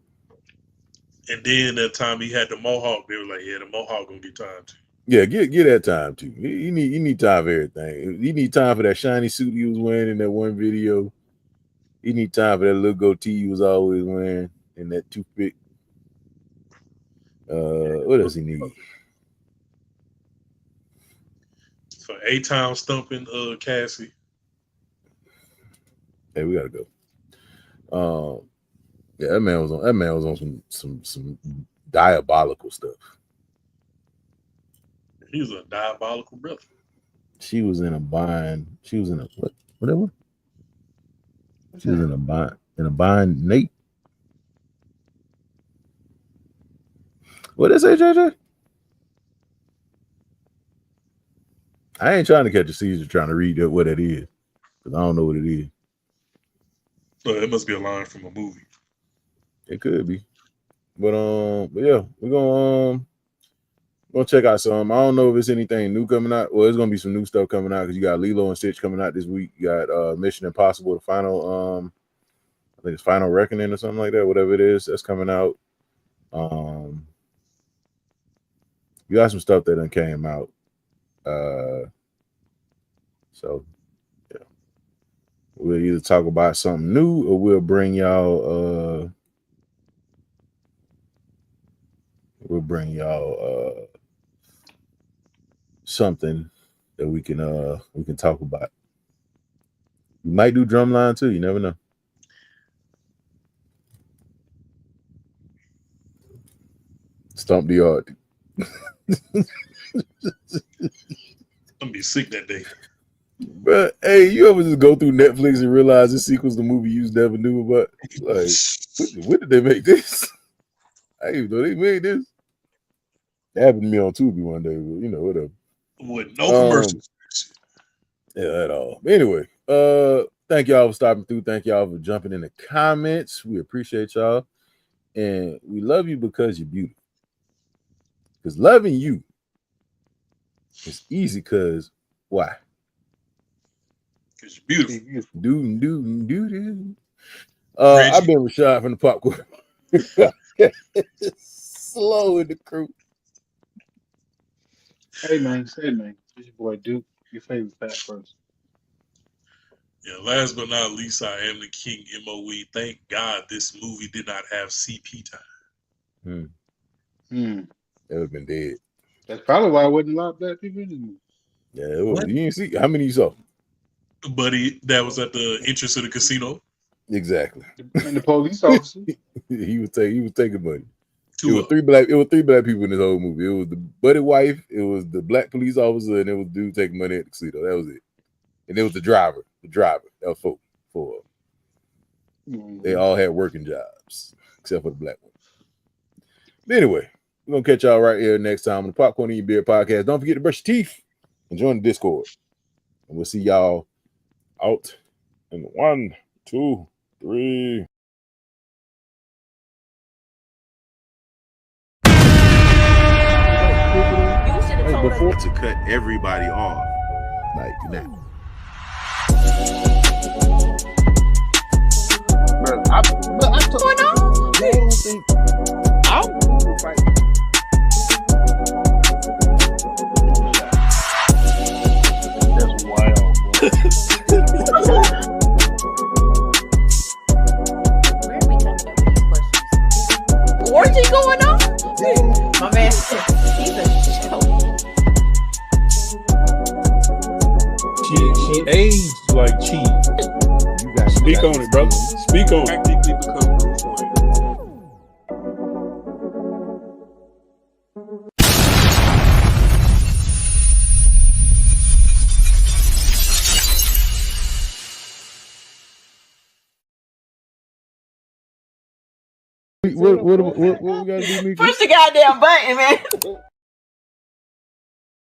And then that time he had the mohawk, they were like, yeah, the mohawk gonna get time too. Yeah, get that time too. You need time for everything. You need time for that shiny suit he was wearing in that one video. You need time for that little goatee he was always wearing and that toothpick. What does he need? For A-Town stumping Cassie. Hey, we gotta go. Yeah, that man was on some diabolical stuff. He was a diabolical brother. She was in a bind. She was in a whatever. She was in a bind, Nate. What is it, JJ? I ain't trying to catch a seizure trying to read what it is. Because I don't know what it is. It must be a line from a movie. It could be. But yeah, we're gonna check out some. I don't know if it's anything new coming out. Well, there's gonna be some new stuff coming out because you got Lilo and Stitch coming out this week. You got Mission Impossible, the final I think it's Final Reckoning or something like that, whatever it is, that's coming out. You got some stuff that done came out. So yeah. We'll either talk about something new or we'll bring y'all something that we can talk about. We might do drumline too, you never know. Stomp the yard. gonna be sick that day. But hey, you ever just go through Netflix and realize this sequel's the movie you never knew about? Like, when did they make this? I didn't even know they made this. It happened to me on Tubi one day, but whatever. With no commercials. Yeah, at all. Anyway, thank y'all for stopping through. Thank y'all for jumping in the comments. We appreciate y'all. And we love you because you're beautiful. Because loving you is easy because why? Because you're beautiful. Do. I've been Rashad from the Popcorn. Slow in the crew. Hey man, it's your boy Duke, your favorite fat person. Yeah, last but not least, I am the King MOE. Thank God this movie did not have CP time. That would have been dead. That's probably why I wasn't a lot of black people in this movie. Yeah, it was. You didn't see how many you saw? Buddy, that was at the entrance of the casino. Exactly. And the police officer. he was taking money. Two It was three black people in this whole movie. It was the buddy wife, it was the black police officer, and it was the dude taking money at the casino. That was it. And it was the driver. That was four. They all had working jobs, except for the black one. But anyway, we're gonna catch y'all right here next time on the Popcorn Eating Beer podcast. Don't forget to brush your teeth and join the Discord. And we'll see y'all out in 1, 2, 3. Before to cut everybody off, like now. I don't think I'll fight. That's wild, bro. where are we coming up with these questions? Orgy going on? My man, he's a show. She aged like cheese. You guys Speak on it, brother. Speak on it. Practically become Bruce Wayne. What we gotta do, Mika? Push the goddamn button, man.